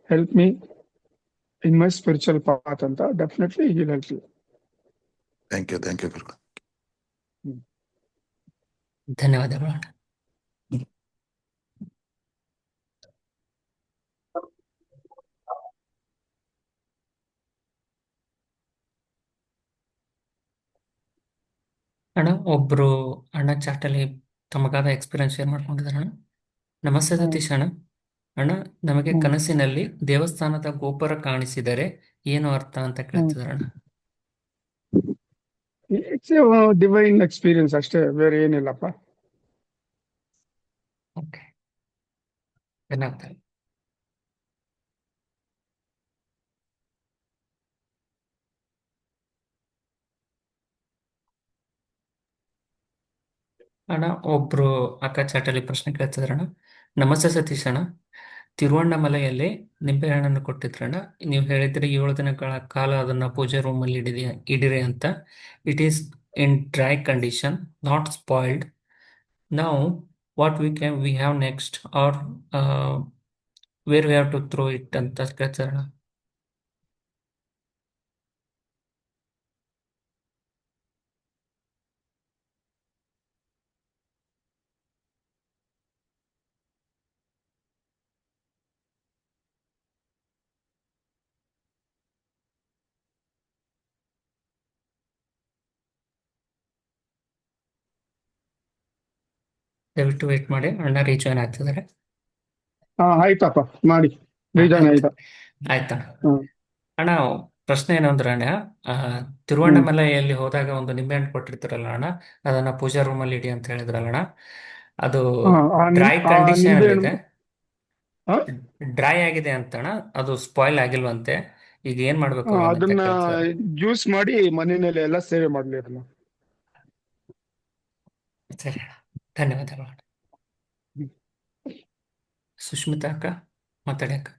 help me in my spiritual path anta. Definitely he will help you. Thank you guru. ಧನ್ಯವಾದಗಳು ಅಣ್ಣ. ಅಣ್ಣ ಒಬ್ರು ಅಣ್ಣ ಚಾಟಲ್ಲಿ ತಮಗಾದ experience share ಮಾಡ್ಕೊಂಡಿದ್ದಾರೆ ಅಣ್ಣ. ನಮಸ್ತೆ ಸತೀಶ್ ಅಣ್ಣ. ಅಣ್ಣ, ನಮಗೆ ಕನಸಿನಲ್ಲಿ ದೇವಸ್ಥಾನದ ಗೋಪುರ ಕಾಣಿಸಿದರೆ ಏನು ಅರ್ಥ ಅಂತ ಕೇಳ್ತಿದ್ದಾರೆ ಅಣ್ಣ. It's a divine experience ಅಷ್ಟೇ, ಬೇರೆ ಏನಿಲ್ಲಪ್ಪ. ಓಕೆ, ಧನ್ಯವಾದ. ಅಣ್ಣ ಒಬ್ರು ಅಕ್ಕ ಚಾಟಲ್ಲಿ ಪ್ರಶ್ನೆ ಕೇಳ್ತಿದ್ರಣ್ಣ. ನಮಸ್ತೆ ಸತೀಶ್ ಅಣ್ಣ, ತಿರುವಣ್ಣಾಮಲೆಯಲ್ಲಿ ನಿಂಬೆಹಣ್ಣನ್ನು ಕೊಟ್ಟಿದ್ರಣ್ಣ. ನೀವು ಹೇಳಿದ್ರಿ 7 ದಿನಗಳ ಕಾಲ ಅದನ್ನ ಪೂಜೆ ರೂಮಲ್ಲಿ ಇಡಿರಿ ಅಂತ. It is in dry condition, not spoiled. Now what we have next, or where we have to throw it ಅಂತ ಕೇಳ್ತಾರಣ್ಣ. ದಯವಿಟ್ಟು ವೇಟ್ ಮಾಡಿ, ಅಣ್ಣ ರೀಜಾಯ್ನ್ ಆಗ್ತಿದ್ದಾರೆ. ಆಯ್ತಪ್ಪ, ಮಾಡಿ ನಿಜಾನ ಆಯ್ತು, ಆಯ್ತಾ. ಆಯ್ತಣ್ಣ. ಹ್ಮ್ ಅಣ್ಣ ಪ್ರಶ್ನೆ ಏನು ಅಂದ್ರೆ ಅಣ್ಣ, ತಿರುವಣ್ಣಾಮಲೆಯಲ್ಲಿ ಹೋದಾಗ ಒಂದು ನಿಂಬೆಹಣ್ಣು ಕೊಟ್ಟಿರ್ತಾರಲ್ಲ ಅಣ್ಣ, ಅದನ್ನ ಪೂಜಾ ರೂಮಲ್ಲಿ ಇಡಿ ಅಂತ ಹೇಳಿದ್ರಲ್ಲ ಅಣ್ಣ. ಅದು ಡ್ರೈ ಕಂಡೀಷನ್ ನಿಂಬೆ ಇದೆ, ಹಣ್ಣು ಡ್ರೈ ಆಗಿದೆ ಅಂತ ಅಣ್ಣ. ಅದು ಸ್ಪಾಯ್ಲ್ ಆಗಿಲ್ವಂತೆ. ಈಗ ಏನ್ ಮಾಡ್ಬೇಕು ಅದನ್ನ ಅಂತ ಅದನ್ನ ಕೇಳ್ತಿದ್ದಾರೆ. ಜ್ಯೂಸ್ ಮಾಡಿ ಮನೆಯಲ್ಲಿ ಎಲ್ಲ ಸೇವೆ ಮಾಡ್ಲಿ ಅದನ್ನ. ಸರಿ ಅಣ್ಣ, ಧನ್ಯವಾದಗಳು ಅಣ್ಣ. ಸುಷ್ಮಿತಾ ಅಕ್ಕ ಮಾತಾಡಿ ಅಕ್ಕ.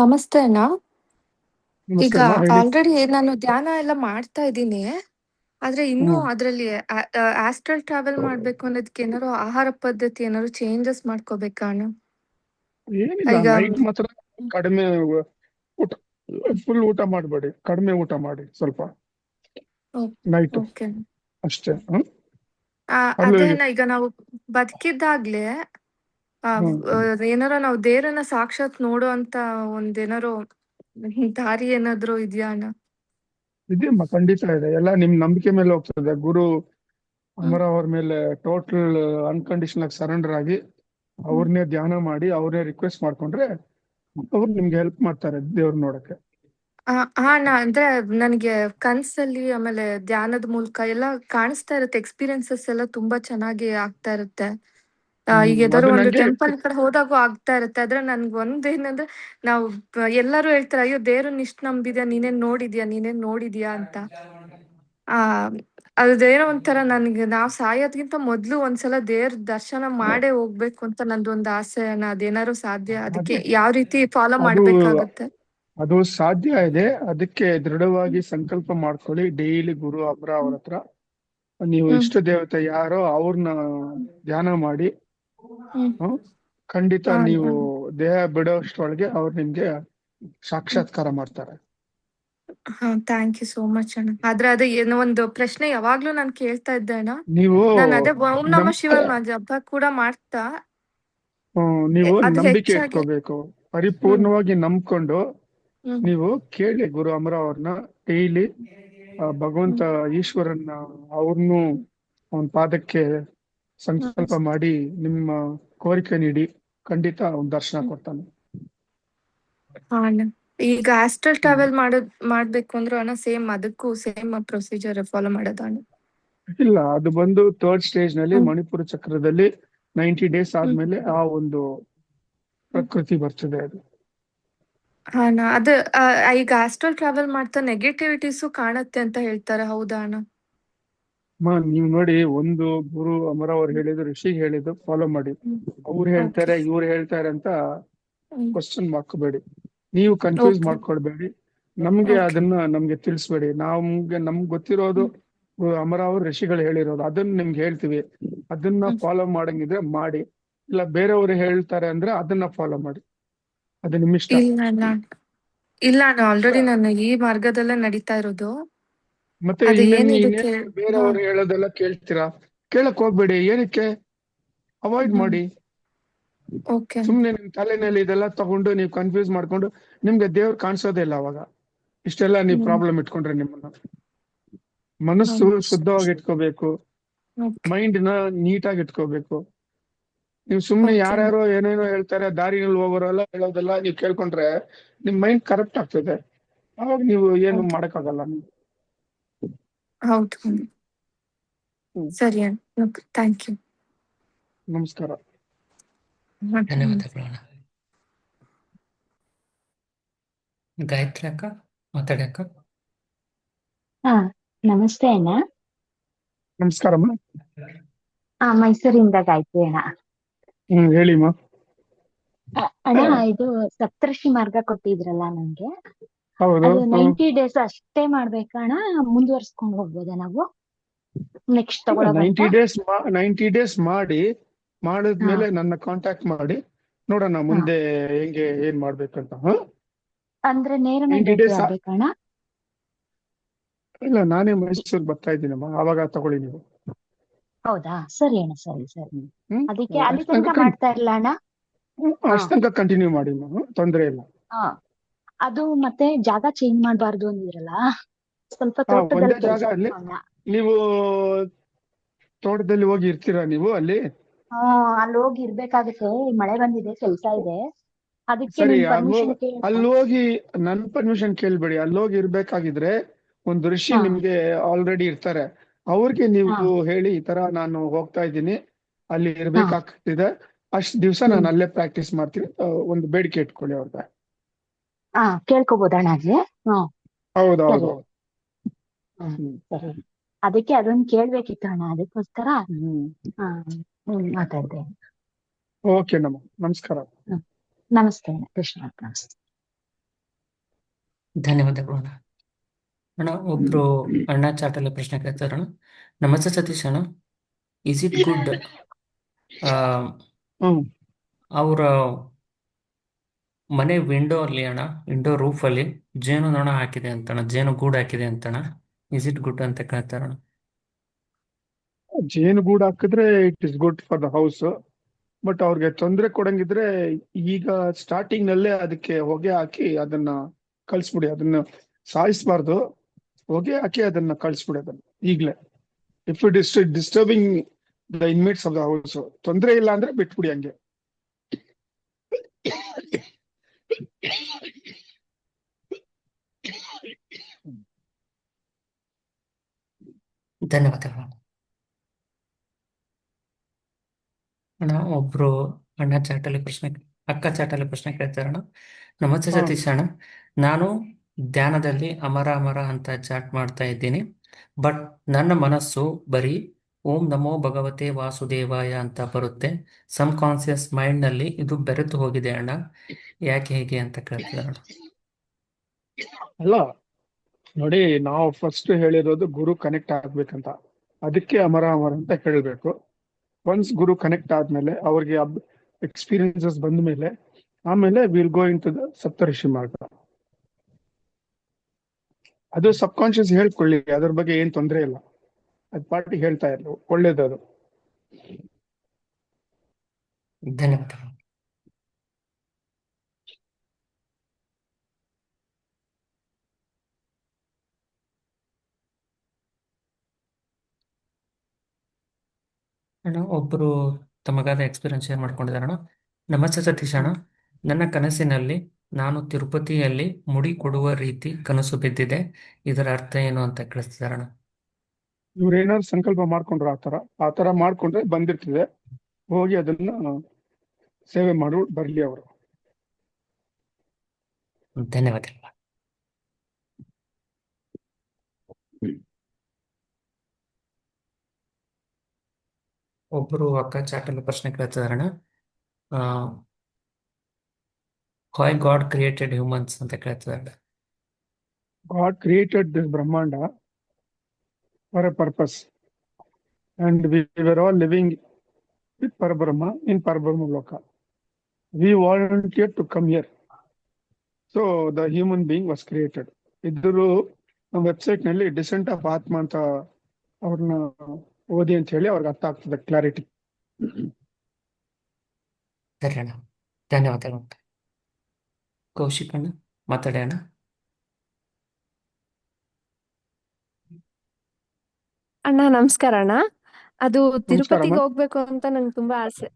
ನಮಸ್ತೆ ಅಣ್ಣ. ಈಗ ನಮಸ್ತೆ ಅಮ್ಮ, ಹೇಳಿ. ಆಲ್ರೆಡಿ ನಾನು ಧ್ಯಾನ ಎಲ್ಲ ಮಾಡ್ತಾ ಇದ್ದೀನಿ, ಆದ್ರೆ ಇನ್ನೂ ಹ್ಮ್ ಅದ್ರಲ್ಲಿ ಆಸ್ಟ್ರಲ್ ಟ್ರಾವೆಲ್ ಮಾಡ್ಬೇಕು ಅನ್ನೋದಕ್ಕೆ ಏನಾದ್ರು ಆಹಾರ ಪದ್ಧತಿ ಏನಾದ್ರು ಚೇಂಜಸ್ ಮಾಡ್ಕೋಬೇಕಾ ಅಣ್ಣ? ಏನಿಲ್ಲ, ಈಗ ನೈಟ್ ಮಾತ್ರ ಕಡಿಮೆ ಊಟ, ಫುಲ್ ಊಟ ಮಾಡಬೇಡಿ, ಕಡಿಮೆ ಊಟ ಮಾಡಿ ಸ್ವಲ್ಪ ನೈಟ್ ಓಕೆ. ಅಷ್ಟೇ. ಅದೇ ಅಲ್ಲಿ ಅಣ್ಣ, ಈಗ ನಾವು ಬದುಕಿದ್ದಾಗ್ಲೇ ಹ್ಮ್ ಏನಾರ ನಾವು ದೇವರನ್ನ ಸಾಕ್ಷಾತ್ ನೋಡೋ ಅಂತ ಒಂದೇನಾರು ದಾರಿ ಏನಾದ್ರು ಇದೆಯಾ ಅಣ್ಣ? ಇದೆಯಮ್ಮ, ಖಂಡಿತ ಇದೆ. ಎಲ್ಲ ನಿಮ್ ನಂಬಿಕೆ ಮೇಲೆ ಹೋಗ್ತದೆ. ಗುರು ಹ್ಮ್ ಅಮರ ಅವ್ರ ಮೇಲೆ ಟೋಟಲ್ ಅನ್ಕಂಡೀಷನಲ್ ಆಗಿ ಸರೆಂಡರ್ ಆಗಿ ಹ್ಮ್ ಅವ್ರನ್ನೇ ಧ್ಯಾನ ಮಾಡಿ ಅವ್ರನ್ನೇ ರಿಕ್ವೆಸ್ಟ್ ಮಾಡ್ಕೊಂಡ್ರೆ ಅವ್ರು ನಿಮ್ಗೆ ಹೆಲ್ಪ್ ಮಾಡ್ತಾರೆ ದೇವ್ರ ನೋಡಕ್ಕೆ. ಅಣ್ಣ, ಅಂದ್ರೆ ನನಗೆ ಕನ್ಸಲ್ಲಿ ಆಮೇಲೆ ಧ್ಯಾನದ ಮೂಲಕ ಎಲ್ಲ ಕಾಣಿಸ್ತಾ ಇರುತ್ತೆ, ಎಕ್ಸ್ಪೀರಿಯನ್ಸಸ್ ಎಲ್ಲ ತುಂಬಾ ಚೆನ್ನಾಗಿ ಆಗ್ತಾ ಇರುತ್ತೆ. ಈಗ ಯಾವ್ದಾದ್ರು ಅದು ಒಂದು ನಂಗೆ ಟೆಂಪಲ್ ಕಡೆ ಹೋದಾಗೂ ಆಗ್ತಾ ಇರುತ್ತೆ. ಆದ್ರೆ ನನ್ಗೆ ಒಂದೇನಂದ್ರೆ, ನಾವು ಎಲ್ಲರೂ ಹೇಳ್ತಾರೆ, ಅಯ್ಯೋ ದೇವ್ರನ್ನ ಇಷ್ಟ ನಂಬಿದ್ಯಾ, ನೀನೇನ್ ನೋಡಿದ್ಯಾ ಅಂತ. ಆ ಅದೇನೋ ಒಂಥರ ನನ್ಗೆ ನಾವ್ ಸಾಯೋದ್ಕಿಂತ ಮೊದ್ಲು ಒಂದ್ಸಲ ದೇವ್ರ ದರ್ಶನ ಮಾಡೇ ಹೋಗ್ಬೇಕು ಅಂತ ನಂದೊಂದು ಆಸೆ ಅಣ್ಣ. ಅದೇನಾದ್ರು ಸಾಧ್ಯ? ಅದಕ್ಕೆ ಅದೇ ಯಾವ ರೀತಿ ಫಾಲೋ ಅದು ಮಾಡ್ಬೇಕಾಗತ್ತೆ? ಅದು ಸಾಧ್ಯ ಇದೆ. ಅದಕ್ಕೆ ದೃಢವಾಗಿ ಸಂಕಲ್ಪ ಮಾಡ್ಕೊಳ್ಳಿ. ಡೈಲಿ ಗುರು ಅಮರ ಅವ್ರ ಹತ್ರ ನೀವು ಹ್ಮ್ ಇಷ್ಟ ದೇವತೆ ಯಾರೋ ಅವ್ರನ್ನ ಧ್ಯಾನ ಮಾಡಿ. ಹ್ಮ್ ಹ್ಮ್ ಖಂಡಿತ ಹಾ ನೀವು ದೇಹ ಬಿಡೋಷ್ಟ್ರೊಳಗೆ ಅವ್ರು ನಿಮ್ಗೆ ಸಾಕ್ಷಾತ್ಕಾರ ಮಾಡ್ತಾರೆ. ಥ್ಯಾಂಕ್ ಯು ಸೋ ಮಚ್ ಅಣ್ಣ. ಆದ್ರೆ ಅದೇ ಏನೋ ಒಂದು ಪ್ರಶ್ನೆ ಯಾವಾಗ್ಲೂ ನಾನು ಕೇಳ್ತಾ ಇದ್ದೆ ಅಣ್ಣ. ನೀವು ನಾನು ಅದೇ ಓಂ ನಮ ನಮ್ ಶಿವಾಯ ಜಪ ಕೂಡ ಮಾಡ್ತಾ ನೀವು ಅದು ನಂಬಿಕೆ ಹೆಚ್ಚಾಗಿ ಇಟ್ಕೋಬೇಕು. ಹ್ಮ್ ಪರಿಪೂರ್ಣವಾಗಿ ನಂಬ್ಕೊಂಡು ಹ್ಮ್ ನೀವು ಕೇಳಿ ಗುರು ಅಮರ ಅವ್ರನ್ನ ಡೈಲಿ. ಭಗವಂತ ಹ್ಮ್ ಈಶ್ವರನ್ನ ಅವ್ರನ್ನು ಅವನ ಪಾದಕ್ಕೆ ಹ್ಮ್ ಸಂಕಲ್ಪ ಮಾಡಿ ನಿಮ್ಮ ಕೋರಿಕೆ ನೀಡಿ, ಖಂಡಿತ ಅವ್ನ ದರ್ಶನ ಹ್ಮ್. ಕೊಡ್ತಾನೆ. ಹಾ ಅಣ್ಣ, ಈಗ ಆಸ್ಟ್ರಲ್ ಟ್ರಾವೆಲ್ ಮಾಡ್ಬೇಕು ಅಂದ್ರೂ ಅಣ್ಣ ಅದಕ್ಕೂ ಸೇಮ್ ಪ್ರೊಸೀಜರ್ ಫಾಲೋ ಮಾಡೋದ ಅಣ್ಣ? ಇಲ್ಲ, ಅದು ಬಂದು ಥರ್ಡ್ ಸ್ಟೇಜ್ ನಲ್ಲಿ ಹ್ಮ್ ಮಣಿಪುರ ಚಕ್ರದಲ್ಲಿ 90 ಡೇಸ್ ಹ್ಮ್ ಆದ್ಮೇಲೆ ಆ ಒಂದು ಹ್ಮ್. ಪ್ರಕೃತಿ ಬರ್ತದೆ ಅದು. ಹಾ ಅಣ್ಣ, ಅದು ಈಗ ಆಸ್ಟ್ರಲ್ ಟ್ರಾವೆಲ್ ಮಾಡ್ತಾ ನೆಗೆಟಿವಿಟೀಸು ಕಾಣತ್ತೆ ಅಂತ ಹೇಳ್ತಾರೆ, ಹೌದಾ ಅಣ್ಣ? ನೀವು ನೋಡಿ, ಒಂದು ಗುರು ಅಮರ ಅವ್ರು ಹೇಳಿದ್ರು, ಋಷಿಗೆ ಹೇಳಿದ್ರು ಫಾಲೋ ಮಾಡಿ. ಹ್ಮ್ ಅವ್ರು ಓಕೆ. ಹೇಳ್ತಾರೆ ಇವ್ರು ಹೇಳ್ತಾರೆ ಅಂತ ಹ್ಮ್ ಕ್ವಶನ್ ಮಾಡ್ಕೋಬೇಡಿ, ನೀವು ಕನ್ಫ್ಯೂಸ್ ಓಕೆ ಮಾಡ್ಕೊಳ್ಬೇಡಿ. ನಮ್ಗೆ ಓಕೆ. ಅದನ್ನ ನಮ್ಗೆ ತಿಳಿಸ್ಬೇಡಿ. ನಮ್ಗೆ ಗೊತ್ತಿರೋದು ಹ್ಮ್ ಅಮರ ಅವ್ರ ಋಷಿಗಳು ಹೇಳಿರೋದು, ಅದನ್ನ ನಿಮ್ಗೆ ಹೇಳ್ತೀವಿ. ಅದನ್ನ ಹ್ಮ್ ಫಾಲೋ ಮಾಡಂಗಿದ್ರೆ ಮಾಡಿ, ಇಲ್ಲ ಬೇರೆಯವರು ಹೇಳ್ತಾರೆ ಅಂದ್ರೆ ಅದನ್ನ ಫಾಲೋ ಮಾಡಿ. ಅದು ನಿಮ್ಮಿಷ್ಟ. ಇಲ್ಲ ಅಣ್ಣ, ಇಲ್ಲ ಅಣ್ಣ, ಆಲ್ರೆಡಿ ನಾನು ಈ ಮಾರ್ಗದಲ್ಲೇ ನಡೀತಾ ಇರೋದು. ಮತ್ತೆ ಅದು ಇನ್ನೇನು ಇದಕ್ಕೆ ಹಾ ಬೇರೆಯವರು ಹೇಳೋದೆಲ್ಲ ಕೇಳ್ತೀರಾ? ಕೇಳಕ್ ಹೋಗ್ಬೇಡಿ. ಏನಕ್ಕೆ? ಅವಾಯ್ಡ್ ಹ್ಮ್ ಮಾಡಿ. ಓಕೆ. ಸುಮ್ನೆ ನಿಮ್ ತಲೆನಲ್ಲಿ ಇದೆಲ್ಲ ತಗೊಂಡು ನೀವು ಕನ್ಫ್ಯೂಸ್ ಮಾಡ್ಕೊಂಡು ನಿಮ್ಗೆ ದೇವ್ರು ಕಾಣಿಸೋದೇ ಇಲ್ಲ ಅವಾಗ. ಇಷ್ಟೆಲ್ಲ ನೀವು ಹ್ಮ್ ಪ್ರಾಬ್ಲಮ್ ಇಟ್ಕೊಂಡ್ರೆ ನಿಮ್ಮನ್ನ. ಮನಸ್ಸು ಶುದ್ಧವಾಗಿ ಇಟ್ಕೋಬೇಕು, ಓಕೆ ಮೈಂಡ್ ನ ನೀಟಾಗಿ ಇಟ್ಕೋಬೇಕು. ನೀವು ಸುಮ್ನೆ ಓಕೆ. ಯಾರ್ಯಾರೋ ಏನೇನೋ ಹೇಳ್ತಾರೆ, ದಾರಿನಲ್ಲಿ ಹೋಗೋರೆಲ್ಲ ಹೇಳೋದೆಲ್ಲ ನೀವು ಕೇಳ್ಕೊಂಡ್ರೆ ನಿಮ್ ಮೈಂಡ್ ಕರಪ್ಟ್ ಆಗ್ತದೆ. ಅವಾಗ ನೀವು ಏನು ಹೌದು ಮಾಡಕ್ಕಾಗಲ್ಲ. ಹೌದು. ಹ್ಮ್ ಸರಿ ಅಣ್ಣ, ಥ್ಯಾಂಕ್ ಯು. ನಮಸ್ಕಾರ. ಧನ್ಯವಾದಗಳು ಅಣ್ಣ. ಗಾಯತ್ರಿ ಅಕ್ಕ ಮಾತಾಡಿ ಅಕ್ಕ. ಹಾ ನಮಸ್ತೆ ಅಣ್ಣ. ನಮಸ್ಕಾರಮ್ಮ. ಮೈಸೂರಿಂದ ಗಾಯತ್ರಿ ಅಣ್ಣ. ಹೇಳಿಮ್ಮ. ಅಣ್ಣ, ಇದು ಸಪ್ತರ್ಷಿ ಮಾರ್ಗ ಕೊಟ್ಟಿದ್ರಲ್ಲ ನಮ್ಗೆ, ಹೌದು. ಅದು 90 ಡೇಸ್ ಅಷ್ಟೇ ಮಾಡ್ಬೇಕಾ ಅಣ್ಣ? ಮುಂದುವರ್ಸ್ಕೊಂಡು ಹೋಗ್ಬೋದಾ ನಾವು ನೆಕ್ಸ್ಟ್ ತಗೊಳಗಂಟ? 90 ಡೇಸ್ ಮಾಡಿದ್ಮೇಲೆ ನನ್ನ ಕಾಂಟ್ಯಾಕ್ಟ್ ಮಾಡಿ ನೋಡೋಣ ಮುಂದೆ ಹೆಂಗೆ ಏನ್ ಮಾಡ್ಬೇಕಂತ. ಅಂದ್ರೆ ನೇರನೇ 90 ಭೇಟಿ ಡೇಸ್ ಆಗ್ಬೇಕಾ ಅಣ್ಣ? ಇಲ್ಲ, ನಾನೇ ಮೈಸೂರು ಬರ್ತಾ ಇದ್ದೀನಮ್ಮ, ಆವಾಗ ತಗೊಳ್ಳಿ ನೀವು. ಹೌದಾ, ಸರಿ ಅಣ್ಣ, ಸರಿ ಸರಿ. ಅದಕ್ಕೆ ಅಲ್ಲಿ ಅಷ್ಟ್ ತನಕ ತನಕ ಮಾಡ್ತಾ ಇರಲ್ಲ ಅಣ್ಣ? ಅಷ್ಟ್ ತನಕ ಕಂಟಿನ್ಯೂ ಮಾಡಿ, ತೊಂದ್ರೆ ಇಲ್ಲ. ಅದು ಮತ್ತೆ ಜಾಗ ಚೇಂಜ್ ಮಾಡಬಾರ್ದು ಅಂದಿರಲ್ಲ, ಸ್ವಲ್ಪ ಒಂದೇ ತೋಟದಲ್ಲಿ ಜಾಗ ಕೆಲಸ ಅಲ್ಲಿ ಅಣ್ಣ. ನೀವು ತೋಟದಲ್ಲಿ ಹೋಗಿ ಇರ್ತೀರಾ ನೀವು ಅಲ್ಲಿ? ಅಲ್ಲಿ ಹೋಗಿ ಇರ್ಬೇಕಾಗುತ್ತೆ. ಮಳೆ ಬಂದಿದೆ, ಕೆಲಸ ಇದೆ, ಅದಕ್ಕೆ ಸರಿ, ನಿಮ್ ಪರ್ಮಿಷನ್ ಅಲ್ಲಿ ಹೋಗಿ ನನ್ ಪರ್ಮಿಷನ್ ಕೇಳ್ಬೇಡಿ. ಅಲ್ಲಿ ಹೋಗಿ ಇರ್ಬೇಕಾಗಿದ್ರೆ ಒಂದು ಋಷಿ ನಿಮ್ಗೆ ಆಲ್ರೆಡಿ ಇರ್ತಾರೆ, ಅವ್ರಿಗೆ ನೀವು ಹೇಳಿ ಈ ತರ ನಾನು ಹೋಗ್ತಾ ಇದ್ದೀನಿ, ಅಲ್ಲಿ ಇರ್ಬೇಕಾಗ್ತಿದೆ, ಅಷ್ಟ್ ದಿವ್ಸ ನಾನು ಅಲ್ಲೇ ಪ್ರಾಕ್ಟೀಸ್ ಮಾಡ್ತೀನಿ, ಒಂದು ಬೇಡಿಕೆ ಇಟ್ಕೊಳ್ಳಿ ಅವ್ರಿಗೆ. ಕೇಳ್ಕೊಬೋದಣ್ಣ ಅಲ್ಲಿ? ಹೌದೌದು. ಸರಿ. ಅದಕ್ಕೆ ಅದೊಂದು ಕೇಳ್ಬೇಕಿತ್ತು ಅಣ್ಣ, ಅದಕ್ಕೋಸ್ಕರ ಮಾತಾಡ್ದೆ. ಓಕೆ ನಮಸ್ಕಾರ. ನಮಸ್ತೆ ಅಣ್ಣ, ಕೃಷ್ಣ. ನಮಸ್ತೆ. ಧನ್ಯವಾದಗಳು ಅಣ್ಣ. ಅಣ್ಣ, ಒಬ್ರು ಅಣ್ಣ ಚಾಟಲ್ಲಿ ಪ್ರಶ್ನೆ ಕೇಳ್ತಾರಣ್ಣ. ನಮಸ್ತೆ ಸತೀಶ್ ಅಣ್ಣ, ಇಸ್ ಇಟ್ ಗುಡ್ ಅವರ ಮನೆ ವಿಂಡೋ ಅಲ್ಲಿ ಅಣ್ಣ, ವಿಂಡೋ ರೂಫ್ ಅಲ್ಲಿ ಜೇನು ನೊಣ ಹಾಕಿದೆ ಅಂತಣ್ಣ, ಜೇನು ಗೂಡು ಹಾಕಿದೆ ಅಂತಣ್ಣ, ಇಸ್ ಇಟ್ ಗುಡ್ ಅಂತ ಕೇಳ್ತಾರಣ್ಣ. ಜೇನುಗೂಡು ಹಾಕಿದ್ರೆ it is good for the house, but ಅವ್ರಿಗೆ ತೊಂದರೆ ಕೊಡಂಗಿದ್ರೆ ಈಗ ಸ್ಟಾರ್ಟಿಂಗ್ ನಲ್ಲೇ ಅದಕ್ಕೆ ಹೊಗೆ ಹಾಕಿ ಅದನ್ನ ಕಳ್ಸ್ಬಿಡಿ. ಅದನ್ನ ಸಾಯಿಸ್ಬಾರ್ದು, ಹೊಗೆ ಹಾಕಿ ಅದನ್ನ ಕಳ್ಸ್ಬಿಡಿ ಅದನ್ನ ಈಗ್ಲೇ. If it is disturbing the inmates of the house, ತೊಂದರೆ ಇಲ್ಲ ಅಂದ್ರೆ ಬಿಟ್ಬಿಡಿ ಹಂಗೆ. ಧನ್ಯವಾದಗಳು ಅಣ್ಣ. ಒಬ್ರು ಅಕ್ಕ ಚಾಟಲ್ಲಿ ಪ್ರಶ್ನೆ ಕೇಳ್ತಾರಣ್ಣ. ನಮಸ್ತೆ ಸತೀಶ್ ಅಣ್ಣ, ನಾನು ಧ್ಯಾನದಲ್ಲಿ ಅಮರ ಅಮರ ಅಂತ ಚಾಟ್ ಮಾಡ್ತಾ ಇದ್ದೀನಿ, ಬಟ್ ನನ್ನ ಮನಸ್ಸು ಬರೀ ಓಂ ನಮೋ ಭಗವತೆ ವಾಸುದೇವಾಯ ಅಂತ ಬರುತ್ತೆ. ಸಬ್ ಕಾನ್ಸಿಯಸ್ ಮೈಂಡ್ ನಲ್ಲಿ ಇದು ಬೆರೆತು ಹೋಗಿದೆ ಅಣ್ಣ, ಯಾಕೆ ಹೇಗೆ ಅಂತ ಕೇಳ್ತಿದಾರಣ್ಣ. ಅಲ್ಲ ನೋಡಿ, ನಾವು ಫಸ್ಟ್ ಹೇಳಿರೋದು ಗುರು ಕನೆಕ್ಟ್ ಆಗ್ಬೇಕಂತ, ಅದಕ್ಕೆ ಅಮರ ಅಮರ ಅಂತ ಹೇಳ್ಬೇಕು. ಒನ್ಸ್ ಗುರು ಕನೆಕ್ಟ್ ಆದ್ಮೇಲೆ ಅವ್ರಿಗೆ ಎಕ್ಸ್ಪೀರಿಯನ್ಸಸ್ ಬಂದ ಮೇಲೆ ಆಮೇಲೆ will go in to the Saptarshi marga. ಅದು ಸಬ್ ಕಾನ್ಶಿಯಸ್ ಹೇಳ್ಕೊಳ್ಳಿ, ಅದ್ರ ಬಗ್ಗೆ ಏನ್ ತೊಂದರೆ ಇಲ್ಲ, ಅದ್ ಪಾರ್ಟಿ ಹೇಳ್ತಾ ಇರ್ಲಿ, ಒಳ್ಳೇದದು. ಧನ್ಯವಾದಗಳು. ಅಣ್ಣ, ಒಬ್ಬರು ತಮಗಾದ ಎಕ್ಸ್ಪೀರಿಯನ್ಸ್ ಶೇರ್ ಮಾಡ್ಕೊಂಡಿದ್ದಾರಣ್ಣ. ನಮಸ್ತೆ ಸತೀಶ್ ಅಣ್ಣ, ನನ್ನ ಕನಸಿನಲ್ಲಿ ನಾನು ತಿರುಪತಿಯಲ್ಲಿ ಮುಡಿ ಕೊಡುವ ರೀತಿ ಕನಸು ಬಿದ್ದಿದೆ, ಇದರ ಅರ್ಥ ಏನು ಅಂತ ಕೇಳಿಸ್ತಿದಾರಣ್ಣ. ಇವ್ರೇನಾದ್ರು ಸಂಕಲ್ಪ ಮಾಡ್ಕೊಂಡ್ರು ಆತರ ಮಾಡ್ಕೊಂಡ್ರೆ ಬಂದಿರ್ತದೆ, ಹೋಗಿ ಅದನ್ನ ಸೇವೆ ಮಾಡು ಬರ್ಲಿ ಅವರು. ಧನ್ಯವಾದಗಳು. ಒಬ್ಬರು ಅಕ್ಕ ಚಾಟಲ್ಲಿ ಪ್ರಶ್ನೆ ಕೇಳ್ತಿದಾರಣ್ಣ. why God created humans ಅಂತ ಕೇಳ್ತಿದ್ದಾರೆ. God created this Brahmanda for a purpose, and we were all living with Parabrahma in Parabrahma Loka. We volunteered to come here, so the human being was created. ಇದ್ರು ನಮ್ಮ website ನಲ್ಲಿ decent of ಆತ್ಮ ಅಂತ ಅವ್ರನ್ನ ಓದಿ ಅಂತ ಹೇಳಿ ಅವ್ರಿಗೆ ಅರ್ಥ ಆಗ್ತದೆ, ಕ್ಲಾರಿಟಿ. ಸರಿ ಅಣ್ಣ, ಧನ್ಯವಾದಗಳು. ಕೌಶಿಕ್ ಅಣ್ಣ ಮಾತಾಡಿ ಅಣ್ಣ. ಅಣ್ಣ ನಮಸ್ಕಾರ ಅಣ್ಣ. ಅದು ತಿರುಪತಿಗೆ ನಮಸ್ಕಾರಮ್ಮ. ಹೋಗ್ಬೇಕು ಅಂತ ನಂಗೆ ತುಂಬಾ ಆಸೆ,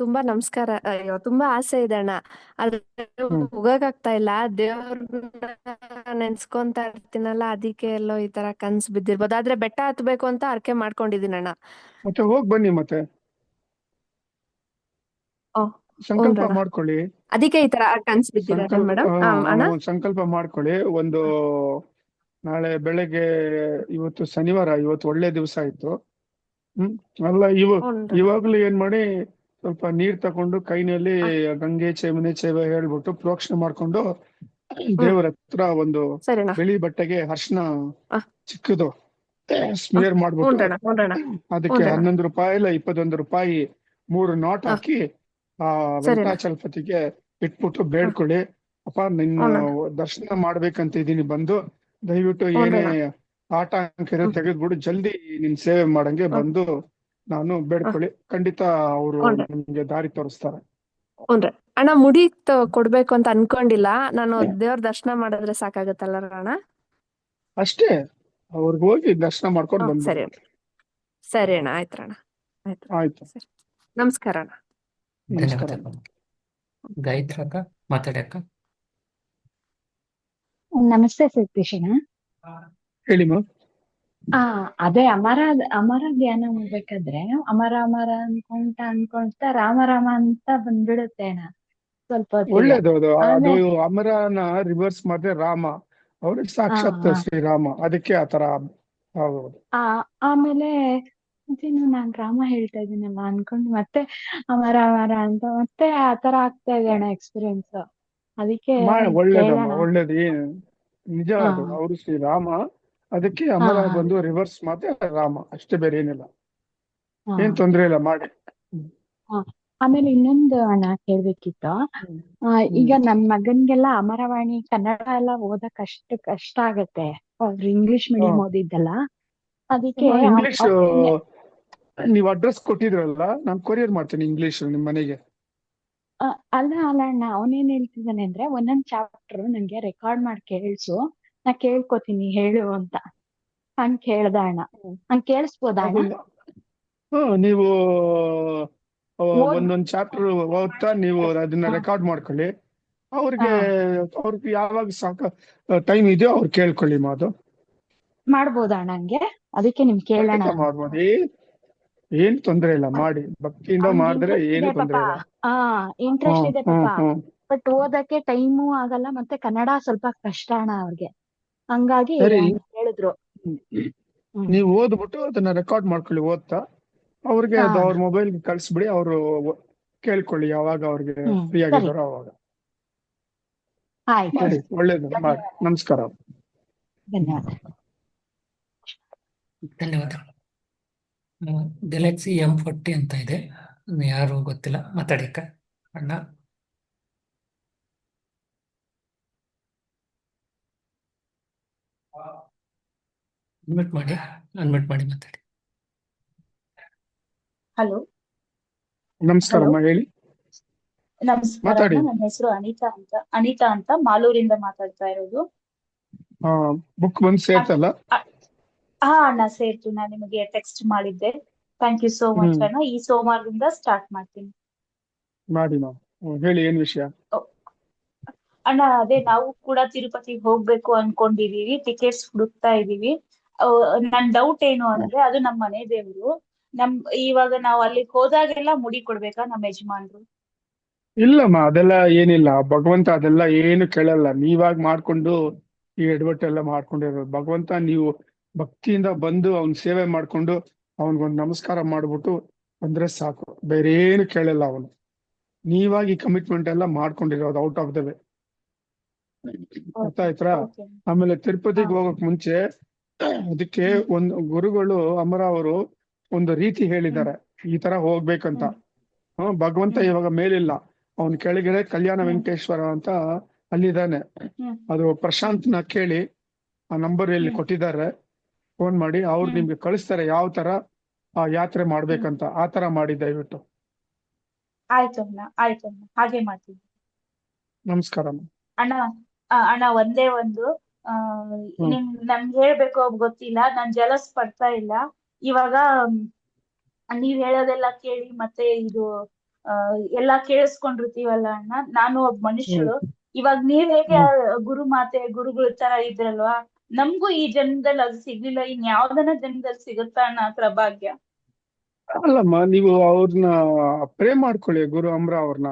ತುಂಬಾ ನಮಸ್ಕಾರ. ಅಯ್ಯೋ ತುಂಬಾ ಆಸೆ ಇದೆ ಅಣ್ಣ, ಆದ್ರೆ ಹೋಗಕ್ಕಾಗ್ತಾ ಇಲ್ಲ. ದೇವ್ರನ್ನ ನೆನ್ಸ್ಕೊಂತ ಇರ್ತೀನಲ್ಲ, ಅದಕ್ಕೆ ಎಲ್ಲೋ ಈ ತರ ಕನ್ಸ್ ಬಿದ್ದಿರ್ಬೋದು. ಆದ್ರೆ ಬೆಟ್ಟ ಹತ್ಬೇಕು ಅಂತ ಅರ್ಕೆ ಮಾಡ್ಕೊಂಡಿದೀನಿ ಅಣ್ಣ. ಮತ್ತೆ ಹೋಗ್ ಬನ್ನಿ, ಮತ್ತೆ ಸಂಕಲ್ಪ ಹ್ಞೂನಣ್ಣ, ಮಾಡ್ಕೊಳ್ಳಿ. ಅದಕ್ಕೆ ಈ ತರ ಕನ್ಸ್ ಬಿದ್ದಿರೋದು ಮೇಡಮ್. ಅಣ್ಣ ಸಂಕಲ್ಪ ಮಾಡ್ಕೊಳ್ಳಿ. ಒಂದು ನಾಳೆ ಬೆಳಗ್ಗೆ, ಇವತ್ತು ಶನಿವಾರ, ಇವತ್ತು ಒಳ್ಳೆ ದಿವಸ ಆಯ್ತು. ಅಲ್ಲ ಹ್ಞೂನ್ರಿ ಇವಾಗ್ಲೂ ಏನ್ ಮಾಡಿ, ಸ್ವಲ್ಪ ನೀರ್ ತಕೊಂಡು ಕೈನಲ್ಲಿ ಗಂಗೆ ಚೇಮನೆ ಚೇವ ಹೇಳ್ಬಿಟ್ಟು ಪ್ರೋಕ್ಷಣೆ ಮಾಡ್ಕೊಂಡು ಹ್ಮ್ ದೇವರ ಹತ್ರ ಒಂದು ಸರಿನಾ ಬಿಳಿ ಬಟ್ಟೆಗೆ ಅರ್ಶಿನ ಆ, ಚಿಕ್ಕದು ಆ, ಸ್ಮೇರ್ ಮಾಡ್ಬಿಟ್ಟು ಹ್ಞೂನ್ರಣ್ಣ ಹ್ಞೂನ್ರಣ್ಣ ಅದಕ್ಕೆ ಹ್ಞೂನ್ರಣ್ಣ 11 ರೂಪಾಯಿ ಇಲ್ಲ 21 ರೂಪಾಯಿ 3 ನೋಟ್ ಆ, ಹಾಕಿ ಆ ಸರಿನಾ ವೆಂಕಟಾಚಲಪತಿಗೆ ಇಟ್ಬಿಟ್ಟು ಆ, ಬೇಡ್ಕೊಳ್ಳಿ. ಅಪ್ಪ ನಿನ್ನ ಹ್ಞೂನಣ್ಣ ದರ್ಶನ ಮಾಡ್ಬೇಕಂತ ಇದೀನಿ, ಬಂದು ದಯವಿಟ್ಟು ಏನೇ ಹ್ಞೂನ್ರಣ್ಣ ಆಟಂಕ ಇರೋ ಹ್ಮ್ ತೆಗೆದ್ಬಿಟ್ಟು ಜಲ್ದಿ ನಿನ್ ಸೇವೆ ಮಾಡಂಗೆ ಹ್ಮ್ ಬಂದು ನಾನು ಹ್ಮ್ ಬೇಡ್ಕೊಳ್ಳಿ. ಖಂಡಿತ ಅವರು ಹ್ಞೂನ್ರಿ ನಿಮ್ಗೆ ದಾರಿ ತೋರಿಸ್ತಾರೆ. ಹ್ಞೂನ್ರಿ ಅಣ್ಣ ಮುಡಿ ಕೊಡ್ಬೇಕು ಅಂತ ಅನ್ಕೊಂಡಿಲ್ಲ. ನಾನು ದೇವ್ರ ದರ್ಶನ ಮಾಡಿದ್ರೆ ಸಾಕಾಗತ್ತಲ್ಲ ಅಣ್ಣ? ಅಷ್ಟೇ, ಅವ್ರಿಗೆ ಹೋಗಿ ದರ್ಶನ ಮಾಡ್ಕೊಂಡು ಹ್ಮ್ ಸರಿ ಬಂದ್ಬಿಡ್ಬೇಕು. ಅಣ್ಣ ಸರಿ ಅಣ್ಣ ಆಯ್ತಣ್ಣ ಆಯ್ತು ಆಯ್ತು, ಸರಿ ನಮಸ್ಕಾರ ಅಣ್ಣ. ನಮಸ್ಕಾರ. ಧನ್ಯವಾದಗಳು. ಗಾಯತ್ರಿ ಅಕ್ಕ ಮಾತಾಡಿ ಅಕ್ಕ. ನಮಸ್ತೆ ಸತೀಶಣ್ಣ. ಹೇಳಿ ಮಾ. ಅದೇ ಅಮರ ಧ್ಯಾನ ಮಾಡ್ಬೇಕಾದ್ರೆ ಅಮರ ಅಮರ ಅನ್ಕೊಂತ ರಾಮ ರಾಮ ಅಂತ ಬಂದ್ಬಿಡುತ್ತೆ ಅಣ್ಣ ಸ್ವಲ್ಪ ಹೊತ್ತಿಗೆ. ಒಳ್ಳೇದು ಅದು. ಅದು ಆಮೇಲೆ ಅಮರನ ರಿವರ್ಸ್ ಮಾಡಿದ್ರೆ ರಾಮ, ಅವ್ರಿಗೆ ಹಾ ಸಾಕ್ಷಾತ್ ಹಾ ಶ್ರೀರಾಮ, ಅದಕ್ಕೆ ಆತರ. ಹೌದು. ಆಮೇಲೆ ಅದೇನು ನಾನ್ ರಾಮ ಹೇಳ್ತಾ ಇದೀನಲ್ಲ ಅನ್ಕೊಂಡು ಮತ್ತೆ ಅಮರ ಅಮರ ಅಂತ ಮತ್ತೆ ಆತರ ಆಗ್ತಾ ಇದೆ ಅಣ್ಣ ಎಕ್ಸ್ಪೀರಿಯನ್ಸ್. ಅದಕ್ಕೆ ಒಳ್ಳೇದಮ್ಮ, ಕೇಳೋಣ. ಒಳ್ಳೇದು. ನಿಜ ಹಾ ಅದು, ಅವರು ಶ್ರೀರಾಮ, ಅದಕ್ಕೆ ಹಾ ಅಮರ ಹಾ ಬಂದು ರಿವರ್ಸ್ ಮತ್ತೆ ರಾಮ, ಅಷ್ಟೇ, ಬೇರೆ ಏನಿಲ್ಲ. ಹಾ ಏನ್ ತೊಂದ್ರೆ ಇಲ್ಲ, ಮಾಡಿ. ಹಾ. ಆಮೇಲೆ ಇನ್ನೊಂದು ಅಣ್ಣ ಕೇಳ್ಬೇಕಿತ್ತು. ಈಗ ನನ್ ಮಗನ್ಗೆಲ್ಲ ಅಮರವಾಣಿ ಕನ್ನಡ ಎಲ್ಲ ಓದಕ್ ಅಷ್ಟು ಕಷ್ಟ ಆಗತ್ತೆ. ಅವ್ರು ಇಂಗ್ಲಿಷ್ ಮೀಡಿಯಂ ಓದಿದ್ದಲ್ಲ, ಅದಕ್ಕೆ ಇಂಗ್ಲಿಷ್ ನೀವ್ ಅಡ್ರೆಸ್ ಕೊಟ್ಟಿದ್ರಲ್ಲ, ನಾನ್ ಕೊರಿಯರ್ ಮಾಡ್ತೀನಿ ಇಂಗ್ಲಿಷ್ ನಿಮ್ ಮನೆಗೆ. ಅಲ್ಲ ಅಣ್ಣ, ಅವನೇನ್ ಹೇಳ್ತಿದ್ದಾನೆ ಅಂದ್ರೆ ಒಂದೊಂದ್ ಚಾಪ್ಟರ್ ನಂಗೆ ರೆಕಾರ್ಡ್ ಮಾಡಿ ಕೇಳ್ಸು, ನಾ ಕೇಳ್ಕೊತೀನಿ ಹೇಳು ಅಂತ ಹಂಗ್ ಕೇಳ್ದ ಅಣ್ಣ. ಹಂಗ್ ಕೇಳಿಸ್ಬೋದಾ ಅಣ್ಣ? ಅದನ್ನ ನೀವು ಓದ್ ಒಂದೊಂದ್ ಚಾಪ್ಟರ್ ಓದ್ತಾ ನೀವು ಅದನ್ನ ಹಾ ರೆಕಾರ್ಡ್ ಮಾಡ್ಕೊಳ್ಳಿ. ಹಾ ಅವ್ರಿಗೆ ಯಾವಾಗ ಟೈಮ್ ಇದೆಯೋ ಅವ್ರು ಕೇಳ್ಕೊಳ್ಳಿ ಮಾತು. ಮಾಡ್ಬೋದಾ ಅಣ್ಣ ಹಂಗೆ? ಅದಕ್ಕೆ ನಿಮ್ ಕೇಳೋಣ ಖಂಡಿತ ಅಂತ. ಮಾಡ್ಬೋದು, ಏನ್ ತೊಂದ್ರೆ ಇಲ್ಲ, ಮಾಡಿ. ಭಕ್ತಿಯಿಂದ ಅವ್ನ್ಗೆ ಮಾಡಿದ್ರೆ ಇಂಟ್ರೆಸ್ಟ್ ಏನು ಇದೆ ತೊಂದ್ರೆ ಪಾಪ. ಇಲ್ಲ. ಇಂಟ್ರೆಸ್ಟ್ ಇದೆ ಪಾಪ, ಹ್ಮ್ ಬಟ್ ಓದಕ್ಕೆ ಟೈಮು ಆಗಲ್ಲ, ಮತ್ತೆ ಕನ್ನಡ ಸ್ವಲ್ಪ ಕಷ್ಟ ಅಣ್ಣ ಅವ್ರಿಗೆ. ಹಂಗಾಗಿ ಸರಿ, ಹೇಳಿದ್ರು. ನೀವು ಓದ್ಬಿಟ್ಟು ಅದನ್ನ ರೆಕಾರ್ಡ್ ಮಾಡ್ಕೊಳ್ಳಿ ಓದ್ತಾ. ಅವ್ರಿಗೆ ಹಾ ಅದು ಅಣ್ಣ. ಅವ್ರ ಮೊಬೈಲ್ ಕಳ್ಸ್ಬಿಡಿ, ಅವರು ಕೇಳ್ಕೊಳ್ಳಿ ಯಾವಾಗ ಅವ್ರಿಗೆ ಫ್ರೀ ಸರಿ, ಆಗಿದ್ದಾರೋ ಅವಾಗ. ಆಯ್ತು. ಮಾಡಿ, ಒಳ್ಳೇದು ಮಾಡಿ. ಧನ್ಯವಾದ. ನಮಸ್ಕಾರ. ಧನ್ಯವಾದ. ಧನ್ಯವಾದಗಳು. ಗ್ಯಾಲಕ್ಸಿ M40 ಅಂತ ಇದೆ, ಯಾರು ಗೊತ್ತಿಲ್ಲ, ಮಾತಾಡಿ ಅಕ್ಕ. ಅಣ್ಣ ಅನ್ಮಿಟ್ ಮಾಡಿ ಮಾತಾಡಿ. ಹಲೋ ನಮಸ್ಕಾರಮ್ಮ, ಹೇಳಿ, ನಮಸ್ಕಾರ ಮಾತಾಡಿ. ಅಣ್ಣ. ನನ್ನ ಹೆಸರು ಅನಿತಾ ಅಂತ ಮಾಲೂರಿಂದ ಮಾತಾಡ್ತಾ ಇರೋದು. ಬುಕ್ ಬಂದು ಸೇರ್ತಲ್ಲ. ಹಾ ಅಣ್ಣ, ಸೇರ್ತು. ನಾನು ನಿಮಗೆ ಟೆಕ್ಸ್ಟ್ ಮಾಡಿದ್ದೆ. ಥ್ಯಾಂಕ್ ಯು ಸೋ ಮಚ್ ಅಣ್ಣ. ಈ ಸೋಮವಾರದಿಂದ ಸ್ಟಾರ್ಟ್ ಮಾಡ್ತೀನಿ. ಮಾಡಿ ನಾವು. ಹೇಳಿ, ಏನ್ ವಿಷಯ? ಅಣ್ಣ, ಅದೇ ನಾವು ಕೂಡ ತಿರುಪತಿಗೆ ಹೋಗ್ಬೇಕು ಅನ್ಕೊಂಡಿದೀವಿ, ಟಿಕೆಟ್ಸ್ ಹುಡುಕ್ತಾ ಇದೀವಿ. ನನ್ ಡೌಟ್ ಏನು ಅಂದ್ರೆ, ಅದು ನಮ್ಮ ಮನೆ ದೇವ್ರು. ಇವಾಗ ನಾವು ಅಲ್ಲಿಗೆ ಹೋದಾಗೆಲ್ಲ ಮುಡಿ ಕೊಡ್ಬೇಕಾ ನಮ್ಮ ಯಜಮಾನ್ರು? ಇಲ್ಲಮ್ಮ, ಅದೆಲ್ಲ ಏನಿಲ್ಲ. ಭಗವಂತ ಅದೆಲ್ಲ ಏನು ಕೇಳಲ್ಲ. ನೀವಾಗ ಮಾಡ್ಕೊಂಡು ಈ ಎಡವಟ್ಟು ಎಲ್ಲ ಮಾಡ್ಕೊಂಡಿರೋದು. ಭಗವಂತ ನೀವು ಭಕ್ತಿಯಿಂದ ಬಂದು ಅವ್ನ ಸೇವೆ ಮಾಡ್ಕೊಂಡು ಅವನ್ಗೊಂದು ನಮಸ್ಕಾರ ಮಾಡ್ಬಿಟ್ಟು ಬಂದ್ರೆ ಸಾಕು, ಬೇರೆ ಏನು ಕೇಳಲ್ಲ ಅವನು. ನೀವಾಗಿ ಈ ಕಮಿಟ್ಮೆಂಟ್ ಎಲ್ಲ ಮಾಡ್ಕೊಂಡಿರೋದು ಔಟ್ ಆಫ್ ದ ವೇ. ಗೊತ್ತಾಯ್ತಾ? ಆಮೇಲೆ ತಿರುಪತಿಗೆ ಹೋಗಕ್ ಮುಂಚೆ ಅದಕ್ಕೆ ಒಂದು ಗುರುಗಳು ಅಮರ ಅವರು ಒಂದು ರೀತಿ ಹೇಳಿದ್ದಾರೆ, ಈ ತರ ಹೋಗ್ಬೇಕಂತ. ಭಗವಂತ ಇವಾಗ ಮೇಲಿಲ್ಲ, ಅವನ್ ಕೆಳಗಡೆ ಕಲ್ಯಾಣ ವೆಂಕಟೇಶ್ವರ ಅಂತ ಅಲ್ಲಿದ್ದಾನೆ. ಅದು ಪ್ರಶಾಂತ್ನ ಕೇಳಿ, ಆ ನಂಬರ್ ಇಲ್ಲಿ ಕೊಟ್ಟಿದ್ದಾರೆ, ಫೋನ್ ಮಾಡಿ, ಅವ್ರು ನಿಮ್ಗೆ ಕಳಿಸ್ತಾರೆ ಯಾವ ತರ ಆ ಯಾತ್ರೆ ಮಾಡ್ಬೇಕಂತ. ಆ ತರ ಮಾಡಿ ದಯವಿಟ್ಟು. ಆಯ್ತು ಅಣ್ಣ, ಹಾಗೆ ಮಾಡ್ತೀನಿ. ನಮಸ್ಕಾರ ಅಣ್ಣ, ಒಂದೇ ಒಂದು ನನ್ಗೆ ಹೇಳ್ಬೇಕು ಗೊತ್ತಿಲ್ಲ, ನಾನ್ ಜಲಸ್ ಪಡ್ತಾ ಇಲ್ಲ. ಇವಾಗ ನೀವ್ ಹೇಳೋದೆಲ್ಲ ಕೇಳಿ ಮತ್ತೆ ಇದು ಎಲ್ಲಾ ಕೇಳಿಸ್ಕೊಂಡಿರ್ತೀವಲ್ಲ ಅಣ್ಣ. ನಾನು ಒಬ್ಬ ಮನುಷ್ಯಳು. ಇವಾಗ ನೀವ್ ಹೇಗೆ ಗುರು ಮಾತೆ ಗುರುಗಳ ತರ ಇದ್ರಲ್ವಾ, ನಮ್ಗೂ ಈ ಜನ್ಮದಲ್ಲಿ ಅದು ಸಿಗ್ಲಿಲ್ಲ, ಇನ್ ಯಾವ್ದನ ಜನ್ಮದಲ್ಲಿ ಸಿಗುತ್ತಾ ಅಣ್ಣ ಆತರ ಭಾಗ್ಯ? ಅಲ್ಲಮ್ಮ, ನೀವು ಅವ್ರನ್ನ ಪ್ರೇ ಮಾಡ್ಕೊಳ್ಳಿ, ಗುರು ಅಮ್ರ ಅವ್ರನ್ನ.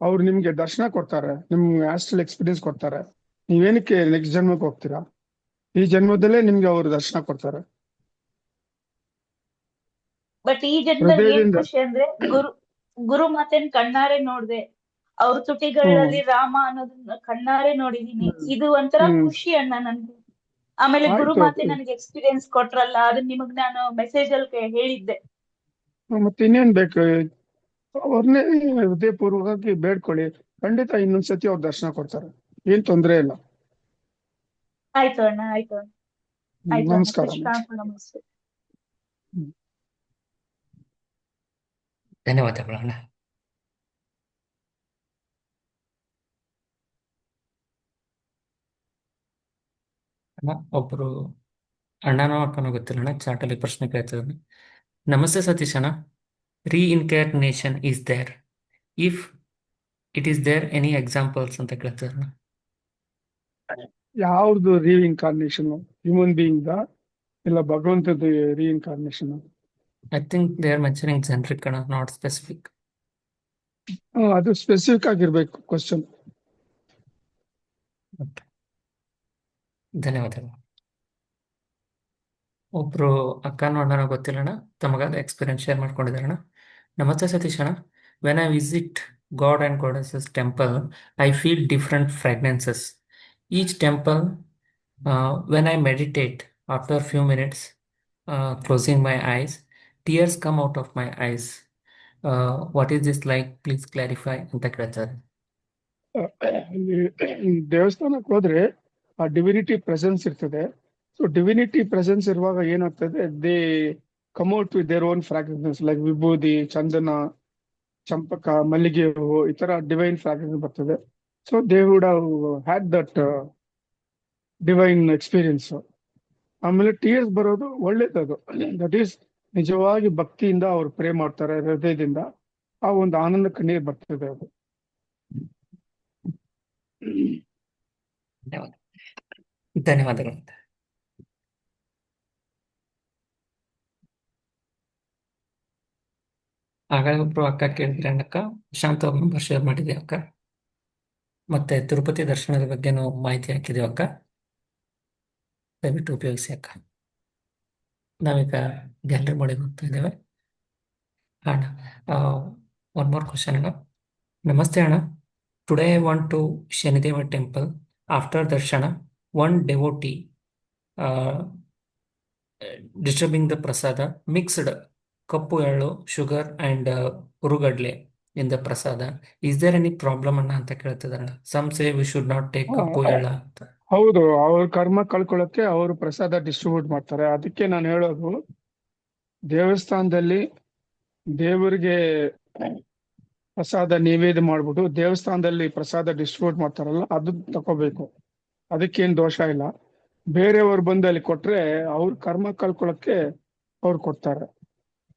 ಅವ್ರು ನಿಮ್ಗೆ ದರ್ಶನ ಕೊಡ್ತಾರೆ, ನಿಮ್ಗೆ ಆಸ್ಟ್ರಲ್ ಎಕ್ಸ್ಪೀರಿಯನ್ಸ್ ಕೊಡ್ತಾರೆ. ನೀವೇನಕ್ಕೆ ನೆಕ್ಸ್ಟ್ ಜನ್ಮಕ್ಕೆ ಹೋಗ್ತೀರಾ? ಈ ಜನ್ಮದಲ್ಲೇ ನಿಮ್ಗೆ ಅವರು ದರ್ಶನ ಕೊಡ್ತಾರೆ. ಬಟ್ ಈ ಜನ್ಮದಲ್ಲಿ ಏನ್ ಹೃದಯದಿಂದ. ಖುಷಿ ಅಂದ್ರೆ ಗುರು ಮಾತೆನ್ ಕಣ್ಣಾರೆ ನೋಡ್ದೆ, ಅವ್ರ ತುಟಿಗಳಲ್ಲಿ ರಾಮ ಅನ್ನೋದನ್ನ ಕಣ್ಣಾರೆ ನೋಡಿದೀನಿ. ಇದು ಒಂಥರ ಖುಷಿ ಅಣ್ಣ ನನ್ಗೆ. ಆಮೇಲೆ ಗುರು ಆಯ್ತು. ಮಾತೆ ನನಗೆ ಎಕ್ಸ್ಪೀರಿಯನ್ಸ್ ಕೊಟ್ರಲ್ಲ, ಅದನ್ನ ನಿಮಗ್ ನಾನು ಮೆಸೇಜ್ ಅಲ್ಲಿ ಹೇಳಿದ್ದೆ. ಮತ್ತೆ ಇನ್ನೇನ್ ಬೇಕು, ಅವ್ರನ್ನೇ ಹೃದಯಪೂರ್ವಕವಾಗಿ ಬೇಡ್ಕೊಳ್ಳಿ, ಖಂಡಿತ ಇನ್ನೊಂದ್ಸತಿ ಅವ್ರ ದರ್ಶನ ಕೊಡ್ತಾರೆ, ಏನ್ ತೊಂದ್ರೆ ಇಲ್ಲ. ಆಯ್ತು ಅಣ್ಣ, ಆಯ್ತು ಅಣ್ಣ, ಆಯ್ತು ಅಣ್ಣ. ನಮಸ್ಕಾರ. ಕೃಷ್ಣಾರ್ಪಣ ನಮಸ್ತೆ. ಧನ್ಯವಾದಗಳು ಅಣ್ಣ. ಅಣ್ಣ ಒಬ್ರು ಅಣ್ಣನೋ ಅಕ್ಕನೋ ಗೊತ್ತಿಲ್ಲ ಅಣ್ಣ, ಚಾಟಲ್ಲಿ ಪ್ರಶ್ನೆ ಕೇಳ್ತಿದ್ದಾನೆ. ನಮಸ್ತೆ ಸತೀಶ್ ಅಣ್ಣ, reincarnation is there? If it is there, any examples ಅಂತ ಕೇಳ್ತಿದ್ದಾನೆ. ಯಾವ್ದು ರೀಇನ್ಕಾರ್ನೇಷನ್? ಹ್ಯೂಮನ್ ಬೀಯಿಂಗ್ ಇಲ್ಲ ಭಗವಂತದ reincarnation? I think they are mentioning generic ಅಣ್ಣ, ನಾಟ್ ಸ್ಪೆಸಿಫಿಕ್. ಅದು ಸ್ಪೆಸಿಫಿಕ್ ಆಗಿರ್ಬೇಕು ಕ್ವಶನ್. ಧನ್ಯವಾದಗಳು. ಒಬ್ರು ಅಕ್ಕನೋ ಅಣ್ಣನೋ ಗೊತ್ತಿಲ್ಲ ಅಣ್ಣ, ತಮಗಾದ ಎಕ್ಸ್ಪೀರಿಯನ್ಸ್ ಶೇರ್ ಮಾಡ್ಕೊಂಡಿದ್ದಾರಣ್ಣ. ನಮಸ್ತೆ ಸತೀಶ್ ಅಣ್ಣ, when I visit god and goddesses temple, I feel different fragrances. Each temple, when I meditate, after few minutes closing my eyes, tears come out of my eyes. What is this like? Please clarify ಅಂತ ಕೇಳ್ತಾರೆ. ದೇವಸ್ಥಾನಕ್ಕೆ ಹೋದ್ರೆ ಆ divinity presence ಇರ್ತದೆ. So divinity presence ಇರುವಾಗ ಏನಾಗ್ತದೆ, they come out with their own fragrance, like vibhuti, chandana, champaka, ಮಲ್ಲಿಗೆ ಹೂವು, ಈ ತರ ಡಿವೈನ್ ಫ್ರಾಗ್ರೆನ್ಸ್ ಬರ್ತದೆ. So they would have had that divine experience. ಆಮೇಲೆ ಟೀಯರ್ಸ್ ಬರೋದು ಒಳ್ಳೇದದು. ದಟ್ ಈಸ್ ನಿಜವಾಗಿ ಭಕ್ತಿಯಿಂದ ಅವ್ರು ಪ್ರೇ ಮಾಡ್ತಾರೆ ಹೃದಯದಿಂದ, ಆ ಒಂದು ಆನಂದ ಕಣ್ಣೀರ್ ಬರ್ತದೆ ಅದು. ಧನ್ಯವಾದಗಳು. ಆಗ ಒಬ್ರು ಅಕ್ಕ ಕೇಳಿದ್ರೆ ಅಕ್ಕ, ಶಾಂತ ನಂಬರ್ ಶೇರ್ ಮಾಡಿದೆ ಅಕ್ಕ, ಮತ್ತೆ ತಿರುಪತಿ ದರ್ಶನದ ಬಗ್ಗೆನೂ ಮಾಹಿತಿ ಹಾಕಿದೀವಿ ಅಕ್ಕ, ದಯವಿಟ್ಟು ಉಪಯೋಗಿಸಿ ಅಕ್ಕ. ನಾವೀಗ ಗ್ಯಾಲರಿ ಮಾಡಿ ಹೋಗ್ತಾ ಇದ್ದೇವೆ ಅಣ್ಣ. ಒನ್ ಮೋರ್ ಕ್ವಶನ್ ಅಣ್ಣ. ನಮಸ್ತೆ ಅಣ್ಣ, today I want to Shanideva temple. After darshana, one devotee disturbing the prasada, mixed ಕಪ್ಪು ಎಳ್ಳು, ಶುಗರ್ ಅಂಡ್ ಹುರುಗಡ್ಲೆ in the prasada. Is there any problem ಅಣ್ಣ ಅಂತ ಕೇಳ್ತಿದಾರೆ. Some say we should not take ಕಪ್ಪು ಎಳ್ಳ ಅಂತ. ಹೌದು, ಅವ್ರ ಕರ್ಮ ಕಳ್ಕೊಳಕ್ಕೆ ಅವರು ಪ್ರಸಾದ ಡಿಸ್ಟ್ರಿಬ್ಯೂಟ್ ಮಾಡ್ತಾರೆ. ಅದಕ್ಕೆ ನಾನು ಹೇಳೋದು, ದೇವಸ್ಥಾನದಲ್ಲಿ ದೇವರಿಗೆ ಪ್ರಸಾದ ನೈವೇದ್ಯ ಮಾಡ್ಬಿಟ್ಟು ದೇವಸ್ಥಾನದಲ್ಲಿ ಪ್ರಸಾದ ಡಿಸ್ಟ್ರಿಬ್ಯೂಟ್ ಮಾಡ್ತಾರಲ್ಲ, ಅದು ತಗೋಬೇಕು, ಅದಕ್ಕೇನ್ ದೋಷ ಇಲ್ಲ. ಬೇರೆಯವ್ರು ಬಂದು ಅಲ್ಲಿ ಕೊಟ್ರೆ ಅವ್ರ ಕರ್ಮ ಕಳ್ಕೊಳಕ್ಕೆ ಅವ್ರು ಕೊಡ್ತಾರೆ.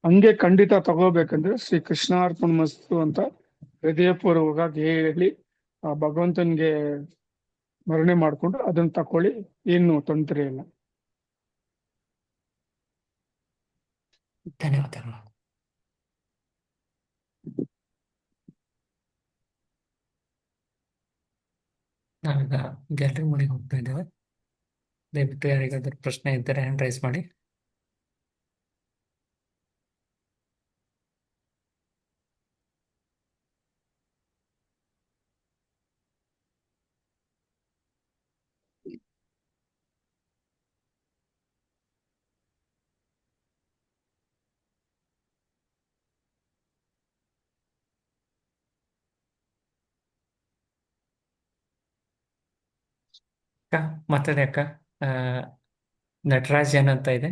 ಹಂಗೆ ಖಂಡಿತ ತಗೋಬೇಕಂದ್ರೆ ಶ್ರೀ ಕೃಷ್ಣಾರ್ಪಣಮಸ್ತು ಅಂತ ಹೃದಯಪೂರ್ವಕವಾಗಿ ಹೇಳಿ ಆ ಭಗವಂತನ್ಗೆ ಸ್ಮರಣೆ ಮಾಡ್ಕೊಂಡು ಅದನ್ನ ತಕೊಳ್ಳಿ, ಏನು ತೊಂದರೆ ಇಲ್ಲ. ಧನ್ಯವಾದಗಳು. ನಾವೀಗ ಗ್ಯಾಲರಿ ಮಾಡಿ ಹೋಗ್ತಾ ಇದ್ದೇವೆ. ದಯವಿಟ್ಟು ಯಾರಿಗಾದ್ರೂ ಪ್ರಶ್ನೆ ಇದ್ದರೆ ಹ್ಯಾಂಡ್ ರೈಸ್ ಮಾಡಿ. ಅಕ್ಕ ಮಾತಾಡಿ ಅಕ್ಕ. ನಟರಾಜ್ ಏನಂತ ಇದೆ,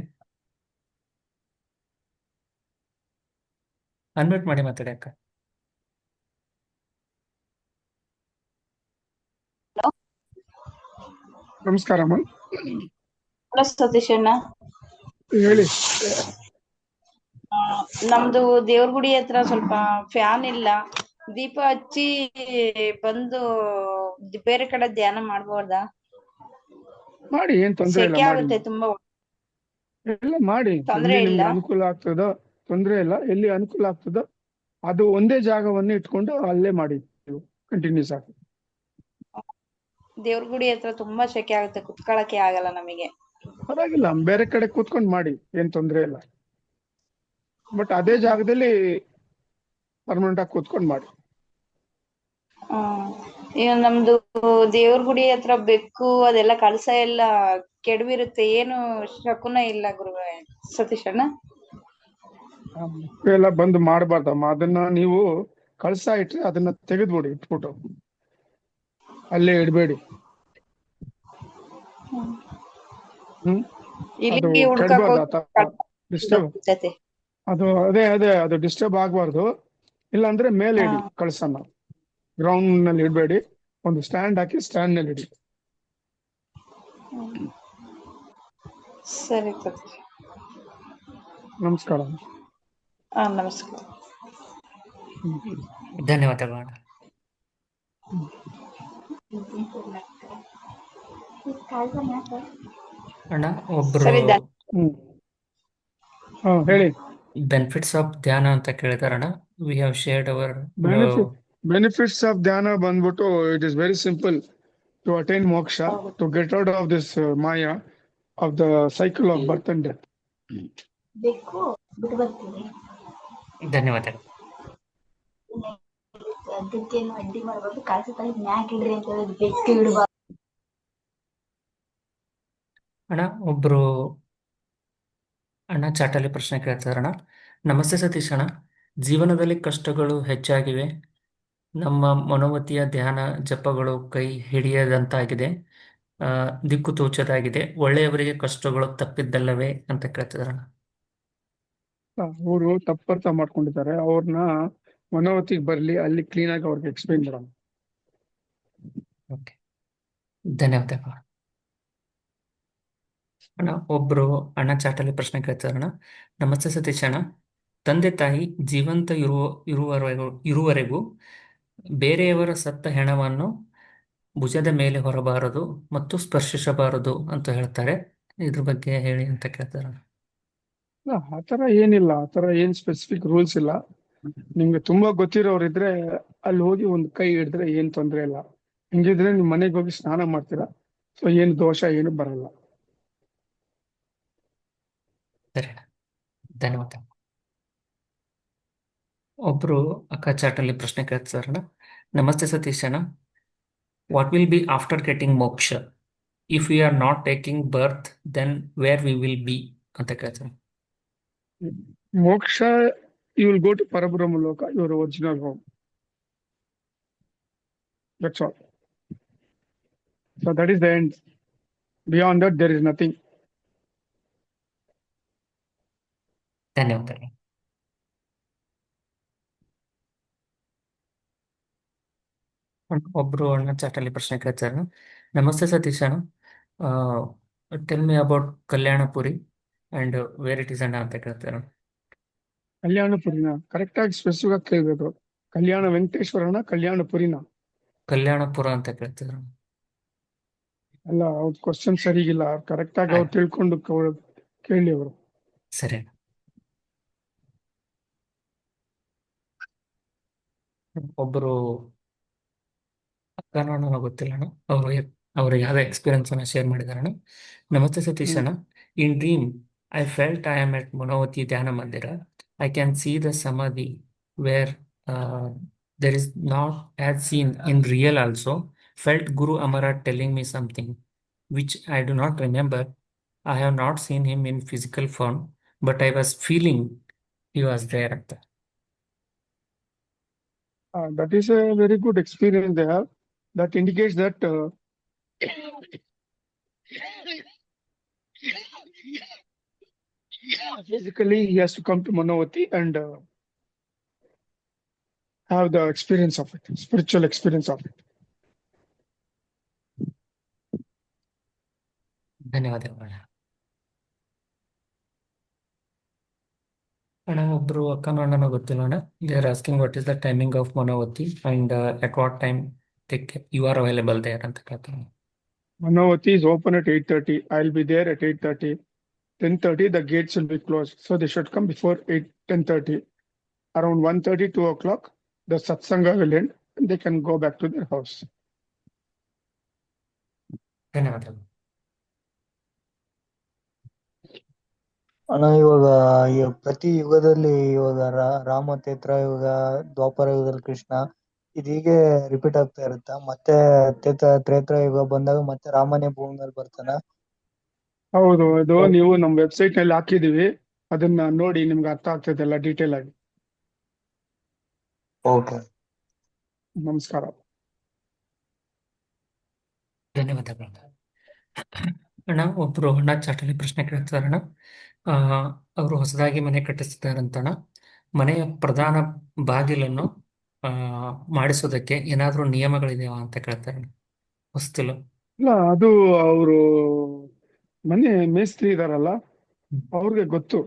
ಅನ್ಮ್ಯೂಟ್ ಮಾಡಿ ಮಾತಾಡಿ ಅಕ್ಕ. ನಮಸ್ಕಾರ ಅಮ್ಮ. ಸತೀಶ್ ಅಣ್ಣ, ಹೇಳಿ. ನಮ್ದು ದೇವ್ರ ಗುಡಿ ಹತ್ರ ಸ್ವಲ್ಪ ಫ್ಯಾನ್ ಇಲ್ಲ, ದೀಪ ಹಚ್ಚಿ ಬಂದು ಬೇರೆ ಕಡೆ ಧ್ಯಾನ ಮಾಡ್ಬೋದಾ? ಮಾಡಿ, ಏನ್ ತೊಂದ್ರೆ ಇಲ್ಲ, ಸೆಕೆ ಮಾಡಿ. ಆಗುತ್ತೆ ತುಂಬಾ. ಎಲ್ಲ ಮಾಡಿ, ತೊಂದ್ರೆ ಎಲ್ಲಿ ಇಲ್ಲ. ನಿಮ್ಗೆ ಅನುಕೂಲ ಆಗ್ತದೋ, ತೊಂದ್ರೆ ಇಲ್ಲ, ಎಲ್ಲಿ ಅನುಕೂಲ ಆಗ್ತದೋ ಅದು ಒಂದೇ ಜಾಗವನ್ನು ಇಟ್ಕೊಂಡು ಅಲ್ಲೇ ಮಾಡಿ ಕಂಟಿನ್ಯೂಸ್ ಆಗಿ. ದೇವ್ರ ಗುಡಿ ಹತ್ರ ತುಂಬಾ ಸೆಕೆ ಆಗುತ್ತೆ, ಕುತ್ಕೊಳಕ್ಕೆ ಆಗಲ್ಲ ನಮಗೆ. ಪರವಾಗಿಲ್ಲ, ಬೇರೆ ಕಡೆ ಕೂತ್ಕೊಂಡು ಮಾಡಿ, ಏನ್ ತೊಂದ್ರೆ ಇಲ್ಲ. ಬಟ್ ಅದೇ ಜಾಗದಲ್ಲಿ ಪರ್ಮನೆಂಟ್ ಆಗಿ ಕೂತ್ಕೊಂಡು ಮಾಡಿ. ಈಗ ನಮ್ದು ದೇವ್ರ ಗುಡಿ ಹತ್ರ ಬೆಕ್ಕು ಅದೆಲ್ಲ ಕಳಸ ಎಲ್ಲ ಕೆಡವಿರುತ್ತೆ, ಏನು ಶಕುನ ಇಲ್ಲ ಗುರುವೆ ಸತೀಶ್ ಅಣ್ಣ. ಎಲ್ಲ ಬಂದು ಮಾಡಬಾರ್ದಮ್ಮ. ಅದನ್ನ ನೀವು ಕಳ್ಸ ಇಟ್ರೆ ಅದನ್ನ ತೆಗೆದ್ಬಿಡಿ, ಇಟ್ಬಿಟ್ಟು ಅಲ್ಲೇ ಇಡಬೇಡಿ. ಅದು ಇಲ್ಲಿ ಹುಡ್ಕಕ್ ಕೆಡಬಾರ್ದು, ಡಿಸ್ಟರ್ಬ್ ಅದು ಅದು ಡಿಸ್ಟರ್ಬ್ ಆಗ್ಬಾರ್ದು. ಇಲ್ಲಾಂದ್ರೆ ಮೇಲೆ ಇಡಿ ಕಳ್ಸನ್ನ, ಗ್ರೌಂಡ್ ನಲ್ಲಿ ಇಡಬೇಡಿ. ಒಂದು ಸ್ಟ್ಯಾಂಡ್ ಹಾಕಿ ಸ್ಟ್ಯಾಂಡ್ ನಲ್ಲಿ ಇಡಿ. ಸರಿ ಸತೀಶ್. ನಮಸ್ಕಾರ. ನಮಸ್ಕಾರ. ಧನ್ಯವಾದಗಳು. ಅಣ್ಣ ಒಬ್ರು ಹೇಳಿ. ಬೆನಿಫಿಟ್ಸ್ ಆಫ್ ಧ್ಯಾನ ಅಂತ ಕೇಳಿದಾರಣ್ಣ. We have shared our benefits of dhyana ಬಂದ್ಬಿಟ್ಟು it is very simple to attain moksha, to get out of this maya of the cycle of birth and death. ಧನ್ಯವಾದಗಳು. ಅಣ್ಣ ಒಬ್ರು ಅಣ್ಣ ಚಾಟಲ್ಲಿ ಪ್ರಶ್ನೆ ಕೇಳ್ತಾರಣ್ಣ. ನಮಸ್ತೆ ಸತೀಶ್ ಅಣ್ಣ, ಜೀವನದಲ್ಲಿ ಕಷ್ಟಗಳು ಹೆಚ್ಚಾಗಿವೆ. ನಮ್ಮ ಮನೋವತಿಯ ಧ್ಯಾನ ಜಪಗಳು ಕೈ ಹಿಡಿಯದಂತಾಗಿದೆ. ದಿಕ್ಕು ತೋಚದಾಗಿದೆ. ಒಳ್ಳೆಯವರಿಗೆ ಕಷ್ಟಗಳು ತಪ್ಪಿದ್ದಲ್ಲವೇ ಅಂತ ಕೇಳ್ತಿದಾರಣ್ಣ. ಅವರು ತಪ್ಪರ್ಥ ಮಾಡ್ಕೊಂಡಿದ್ದಾರೆ. ಅವ್ರನ್ನ ಮನೋವತಿಗೆ ಬರ್ಲಿ, ಅಲ್ಲಿ ಕ್ಲೀನ್ ಆಗಿ ಅವ್ರಿಗೆ ಎಕ್ಸ್ಪ್ಲೈನ್ ಮಾಡೋಣ. ಓಕೆ, ಧನ್ಯವಾದಗಳು. ಅಣ್ಣ ಒಬ್ರು ಅಣ್ಣ ಚಾಟಲ್ಲಿ ಪ್ರಶ್ನೆ ಕೇಳ್ತಾರಣ್ಣ. ನಮಸ್ತೆ ಸತೀಶ್ ಅಣ್ಣ, ತಂದೆ ತಾಯಿ ಜೀವಂತ ಇರುವವರೆಗೂ ಬೇರೆಯವರ ಸತ್ತ ಹೆಣವನ್ನು ಭುಜದ ಮೇಲೆ ಹೊರಬಾರದು ಮತ್ತು ಸ್ಪರ್ಶಿಸಬಾರದು ಅಂತ ಹೇಳ್ತಾರೆ. ಇದ್ರ ಬಗ್ಗೆ ಹೇಳಿ ಅಂತ ಕೇಳ್ತಾರಣ್ಣ. ಆತರ ಏನಿಲ್ಲ, ಆತರ ಏನ್ ಸ್ಪೆಸಿಫಿಕ್ ರೂಲ್ಸ್ ಇಲ್ಲ. ನಿಮ್ಗೆ ತುಂಬಾ ಗೊತ್ತಿರೋರಿದ್ರೆ ಅಲ್ಲಿ ಹೋಗಿ ಒಂದು ಕೈ ಹಿಡಿದ್ರೆ ಏನ್ ತೊಂದ್ರೆ ಇಲ್ಲ. ಹಿಂಗಿದ್ರೆ ನಿಮ್ ಮನೆಗೆ ಹೋಗಿ ಸ್ನಾನ ಮಾಡ್ತೀರಾ, ಸೊ ಏನು ದೋಷ ಏನು ಬರಲ್ಲ. ಸರಿ, ಧನ್ಯವಾದ. ಒಬ್ರು ಅಕ್ಕ ಚಾಟಲ್ಲಿ ಪ್ರಶ್ನೆ ಕೇಳ್ತಾರಣ್ಣ. ನಮಸ್ತೆ ಸತೀಶ್ ಅಣ್ಣ, what will be after getting moksha? If we are not taking birth then where we will be ಅಂತ ಕೇಳ್ತಾರೆ. ಮೋಕ್ಷ, you will go to Parabrahma Loka, your original home. That's all. So that is the end. Beyond that, there is nothing. ಧನ್ಯವಾದಗಳು. ಒಬ್ರು ಅಣ್ಣ ಚಾಟಲ್ಲಿ ಪ್ರಶ್ನೆ ಕೇಳ್ತಾರೆ. ನಮಸ್ತೆ ಸತೀಶ್ ಅಣ್ಣ, tell me about Kalyanapuri and where it is ಅಣ್ಣ ಅಂತ ಕೇಳ್ತಾರೆ. ಕಲ್ಯಾಣಪುರಿನ ಕರೆಕ್ಟ್ ಆಗಿ ಸ್ಪೆಸಿಫಿಕ್ ಆಗಿ ಕೇಳ್ಬೇಕು. ಕಲ್ಯಾಣ ವೆಂಕಟೇಶ್ವರನ ಕಲ್ಯಾಣಪುರಿನ? ಕಲ್ಯಾಣಪುರ ಅಂತ ಕೇಳ್ತಿದ್ರು. ಅಲ್ಲ, ಅವ್ರ ಕ್ವಶನ್ ಸರಿಗಿಲ್ಲ. ಕರೆಕ್ಟ್ ಆಗಿ ಅವ್ರು ತಿಳ್ಕೊಂಡು ಕೇಳಿ ಅವರು. ಸರಿ. ಒಬ್ಬರು ಅಕ್ಕ ಗೊತ್ತಿಲ್ಲ ಅಣ್ಣ, ಅವರು ಯಾವ ಎಕ್ಸ್ಪೀರಿಯನ್ಸ್ ಅನ್ನ ಶೇರ್ ಮಾಡಿದಾರಣ್ಣ. ನಮಸ್ತೆ ಸತೀಶ್ ಅಣ್ಣ, in dream I felt I am at Manovati dhyana mandira. I can see the samadhi where there is not as seen in real also. Felt Guru Amara telling me something which I do not remember. I have not seen him in physical form, but I was feeling he was there at that. That is a very good experience they have. That indicates that physically he has to come to Manavati and have the experience of it, spiritual experience of it. ಧನ್ಯವಾದಗಳು ಅಣ್ಣ. ಒಬ್ರು ಅಕ್ಕನೂ ಅಣ್ಣನೂ ಗೊತ್ತಿಲ್ಲ ಅಣ್ಣ. They are asking what is the timing of Manovati and at what time you are available there ಅಂತ ಕೇಳ್ತಾರೆ. Manavati is open at 8:30. I'll be there at 8:30. 10:30 the gates will be closed, so they should come before 10:30. Around 1:30, 2 o'clock the satsanga will end and they can go back to their house. ಧನ್ಯವಾದಗಳು. ಅಣ್ಣ ಇವಾಗ ಪ್ರತಿ ಯುಗದಲ್ಲಿ ಇವಾಗ ರಾಮ ತ್ರೇತಾಯುಗ ದ್ವಾಪರ ಯುಗದಲ್ಲಿ ಕೃಷ್ಣ ಇದು ಹೀಗೆ ರಿಪೀಟ್ ಆಗ್ತಾ ಇರುತ್ತಾ? ಮತ್ತೆ ತ್ರೇತಾಯುಗ ಬಂದಾಗ ಮತ್ತೆ ರಾಮನೇ ಭೂಮಿ ಮೇಲೆ ಬರ್ತಾನ? ಹೌದು, ಇದು ನೀವು ನಮ್ಮ ವೆಬ್ಸೈಟ್ ನಲ್ಲಿ ಹಾಕಿದೀವಿ, ಅದನ್ನ ನೋಡಿ ನಿಮ್ಗೆ ಅರ್ಥ ಆಗ್ತದೆ ಎಲ್ಲ ಡೀಟೇಲ್ ಆಗಿ. ಓಕೆ. ನಮಸ್ಕಾರ. ಧನ್ಯವಾದಗಳು. ಅಣ್ಣ, ಒಬ್ರು ಅಣ್ಣ ಚಾಟಲ್ಲಿ ಪ್ರಶ್ನೆ ಕೇಳ್ತಾರಣ್ಣ. ಅವರು ಹೊಸದಾಗಿ ಮನೆ ಕಟ್ಟಿಸ್ತಾರಂತಣ್ಣ. ಮನೆಯ ಪ್ರಧಾನ ಬಾಗಿಲನ್ನು ಮಾಡಿಸೋದಕ್ಕೆ ಏನಾದ್ರೂ ನಿಯಮಗಳಿದೆಯಾ ಅಂತ ಕೇಳ್ತಾರೆ ಹೊಸ್ತಿಲು. ಇಲ್ಲ, ಅದು ಅವರು ಮನೆ ಮೇಸ್ತ್ರಿ ಇದಾರಲ್ಲ ಅವ್ರಿಗೆ ಗೊತ್ತು.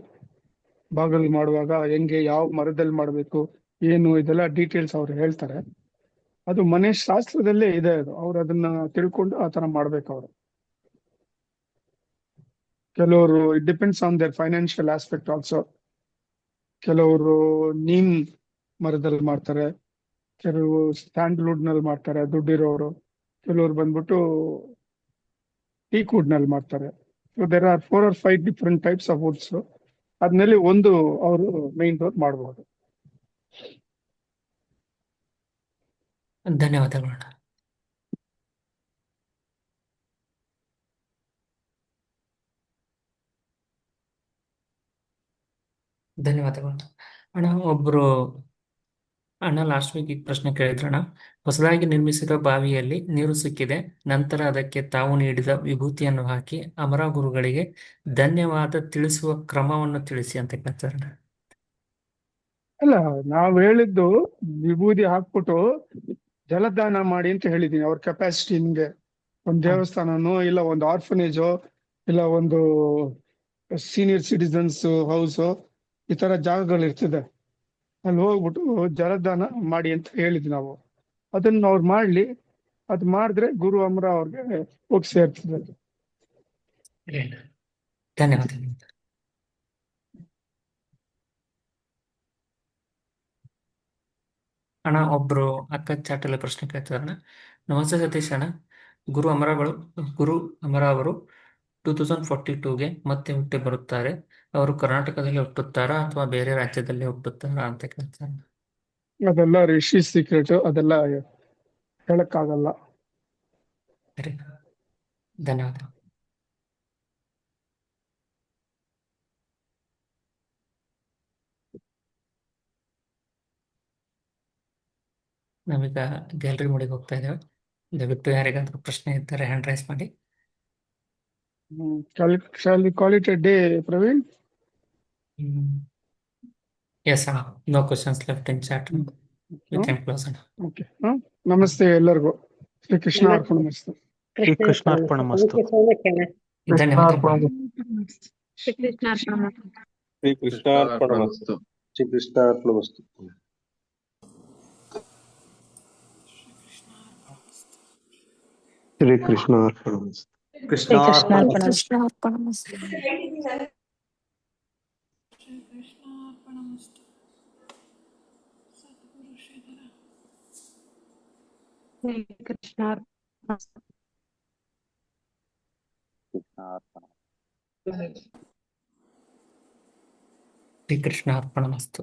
ಬಾಗಿಲು ಮಾಡುವಾಗ ಹೆಂಗೆ, ಯಾವ ಮರದಲ್ಲಿ ಮಾಡ್ಬೇಕು, ಏನು, ಇದೆಲ್ಲ ಡೀಟೇಲ್ಸ್ ಅವ್ರು ಹೇಳ್ತಾರೆ. ಅದು ಮನೆ ಶಾಸ್ತ್ರದಲ್ಲೇ ಇದೆ. ಅದು ಅವ್ರು ಅದನ್ನ ತಿಳ್ಕೊಂಡು ಆತರ ಮಾಡ್ಬೇಕು. ಅವರು ಕೆಲವರು it depends on there financial aspect also. ಕೆಲವರು ನೀಮ್ ಮರದಲ್ಲಿ ಮಾಡ್ತಾರೆ, ಕೆಲವರು ಸ್ಟ್ಯಾಂಡ್ವುಡ್ ನಲ್ಲಿ ಮಾಡ್ತಾರೆ ದುಡ್ಡಿರೋರು, ಕೆಲವರು ಬಂದ್ಬಿಟ್ಟು ಟೀಕ್ ವುಡ್ ನಲ್ಲಿ ಮಾಡ್ತಾರೆ. So there are 4 or 5 different types of woods. ಅದ್ರಲ್ಲಿ ಒಂದು ಅವರು ಮೇನ್ ಡೋರ್ ಮಾಡಬಹುದು. ಧನ್ಯವಾದಗಳು. ಧನ್ಯವಾದಗಳು ಅಣ್ಣ. ಒಬ್ರು ಅಣ್ಣ ಲಾಸ್ಟ್ ವೀಕ್ ಈಗ ಪ್ರಶ್ನೆ ಕೇಳಿದ್ರಣ್ಣ. ಹೊಸದಾಗಿ ನಿರ್ಮಿಸಿದ ಬಾವಿಯಲ್ಲಿ ನೀರು ಸಿಕ್ಕಿದೆ, ನಂತರ ಅದಕ್ಕೆ ತಾವು ನೀಡಿದ ವಿಭೂತಿಯನ್ನು ಹಾಕಿ ಅಮರ ಗುರುಗಳಿಗೆ ಧನ್ಯವಾದ ತಿಳಿಸುವ ಕ್ರಮವನ್ನು ತಿಳಿಸಿ ಅಂತ ಕೇಳ್ತಾರಣ್ಣ. ಅಲ್ಲ, ನಾವ್ ಹೇಳಿದ್ದು ವಿಭೂತಿ ಹಾಕ್ಬಿಟ್ಟು ಜಲದಾನ ಮಾಡಿ ಅಂತ ಹೇಳಿದೀನಿ. ಅವ್ರ ಕೆಪಾಸಿಟಿ ನಿಮ್ಗೆ ಒಂದ್ ದೇವಸ್ಥಾನನೋ ಇಲ್ಲ ಒಂದು ಆರ್ಫನೇಜೋ ಇಲ್ಲ ಒಂದು ಸೀನಿಯರ್ ಸಿಟಿಸನ್ಸ್ ಹೌಸ್, ಈ ತರ ಜಾಗಗಳು ಇರ್ತದೆ. ಅಲ್ಲಿ ಹೋಗ್ಬಿಟ್ಟು ಜಲದಾನ ಮಾಡಿ ಅಂತ ಹೇಳಿದ್ವಿ ನಾವು. ಅದನ್ನ ಅವ್ರು ಮಾಡ್ಲಿ, ಅದ್ ಮಾಡಿದ್ರೆ ಗುರು ಅಮರ ಅವ್ರಿಗೆ ಹೋಗಿ ಸೇರ್ತದೆ. ಧನ್ಯವಾದಗಳು. ಅಣ್ಣ, ಒಬ್ರು ಅಕ್ಕ ಚಾಟಲ್ಲಿ ಪ್ರಶ್ನೆ ಕೇಳ್ತಾರಣ್ಣ. ನಮಸ್ತೆ ಸತೀಶ್ ಅಣ್ಣ. ಗುರು ಅಮರ ಅವರು 2042ಗೆ ಮತ್ತೆ ಹುಟ್ಟಿ ಬರುತ್ತಾರೆ. ಅವರು ಕರ್ನಾಟಕದಲ್ಲಿ ಹುಟ್ಟುತ್ತಾರಾ ಅಥವಾ ಬೇರೆ ರಾಜ್ಯದಲ್ಲಿ ಹುಟ್ಟುತ್ತಾರಾ ಅಂತ ಕೇಳ್ತಾರೆ. ಅದೆಲ್ಲ ರಿಷಿ ಸೀಕ್ರೆಟ್, ಅದೆಲ್ಲ ಹೇಳಕ್ಕಾಗಲ್ಲ. ಸರಿ, ಧನ್ಯವಾದ. ನಾವೀಗ ಗ್ಯಾಲರಿ ಮೋಡಿಗೆ ಹೋಗ್ತಾ ಇದ್ದೇವೆ. ದಯವಿಟ್ಟು ಯಾರಿಗಾದ್ರೂ ಪ್ರಶ್ನೆ ಇದ್ದರೆ ಹ್ಯಾಂಡ್ ರೈಸ್ ಮಾಡಿ. Shall we call it a day, Praveen? Yes, sir. No questions left in chat. We can close it. Okay. ನಮಸ್ತೆ ಎಲ್ಲರಿಗೂ. ಶ್ರೀ ಕೃಷ್ಣ ಅರ್ಪಣಮಸ್ತು. ಶ್ರೀ ಕೃಷ್ಣ ಅರ್ಪಣಮಸ್ತು. ಧನ್ಯವಾದಗಳು. ಶ್ರೀ ಕೃಷ್ಣ ಅರ್ಪಣಮಸ್ತು. ಶ್ರೀ ಕೃಷ್ಣ ಅರ್ಪಣಮಸ್ತು. ಶ್ರೀ ಕೃಷ್ಣ ಅರ್ಪಣಮಸ್ತು. ಶ್ರೀ ಕೃಷ್ಣ ಅರ್ಪಣಮಸ್ತು. ಕೃಷ್ಣ ಅರ್ಪಣಮಸ್ತು. ಶ್ರೀ ಕೃಷ್ಣ ಅರ್ಪಣಮಸ್ತು.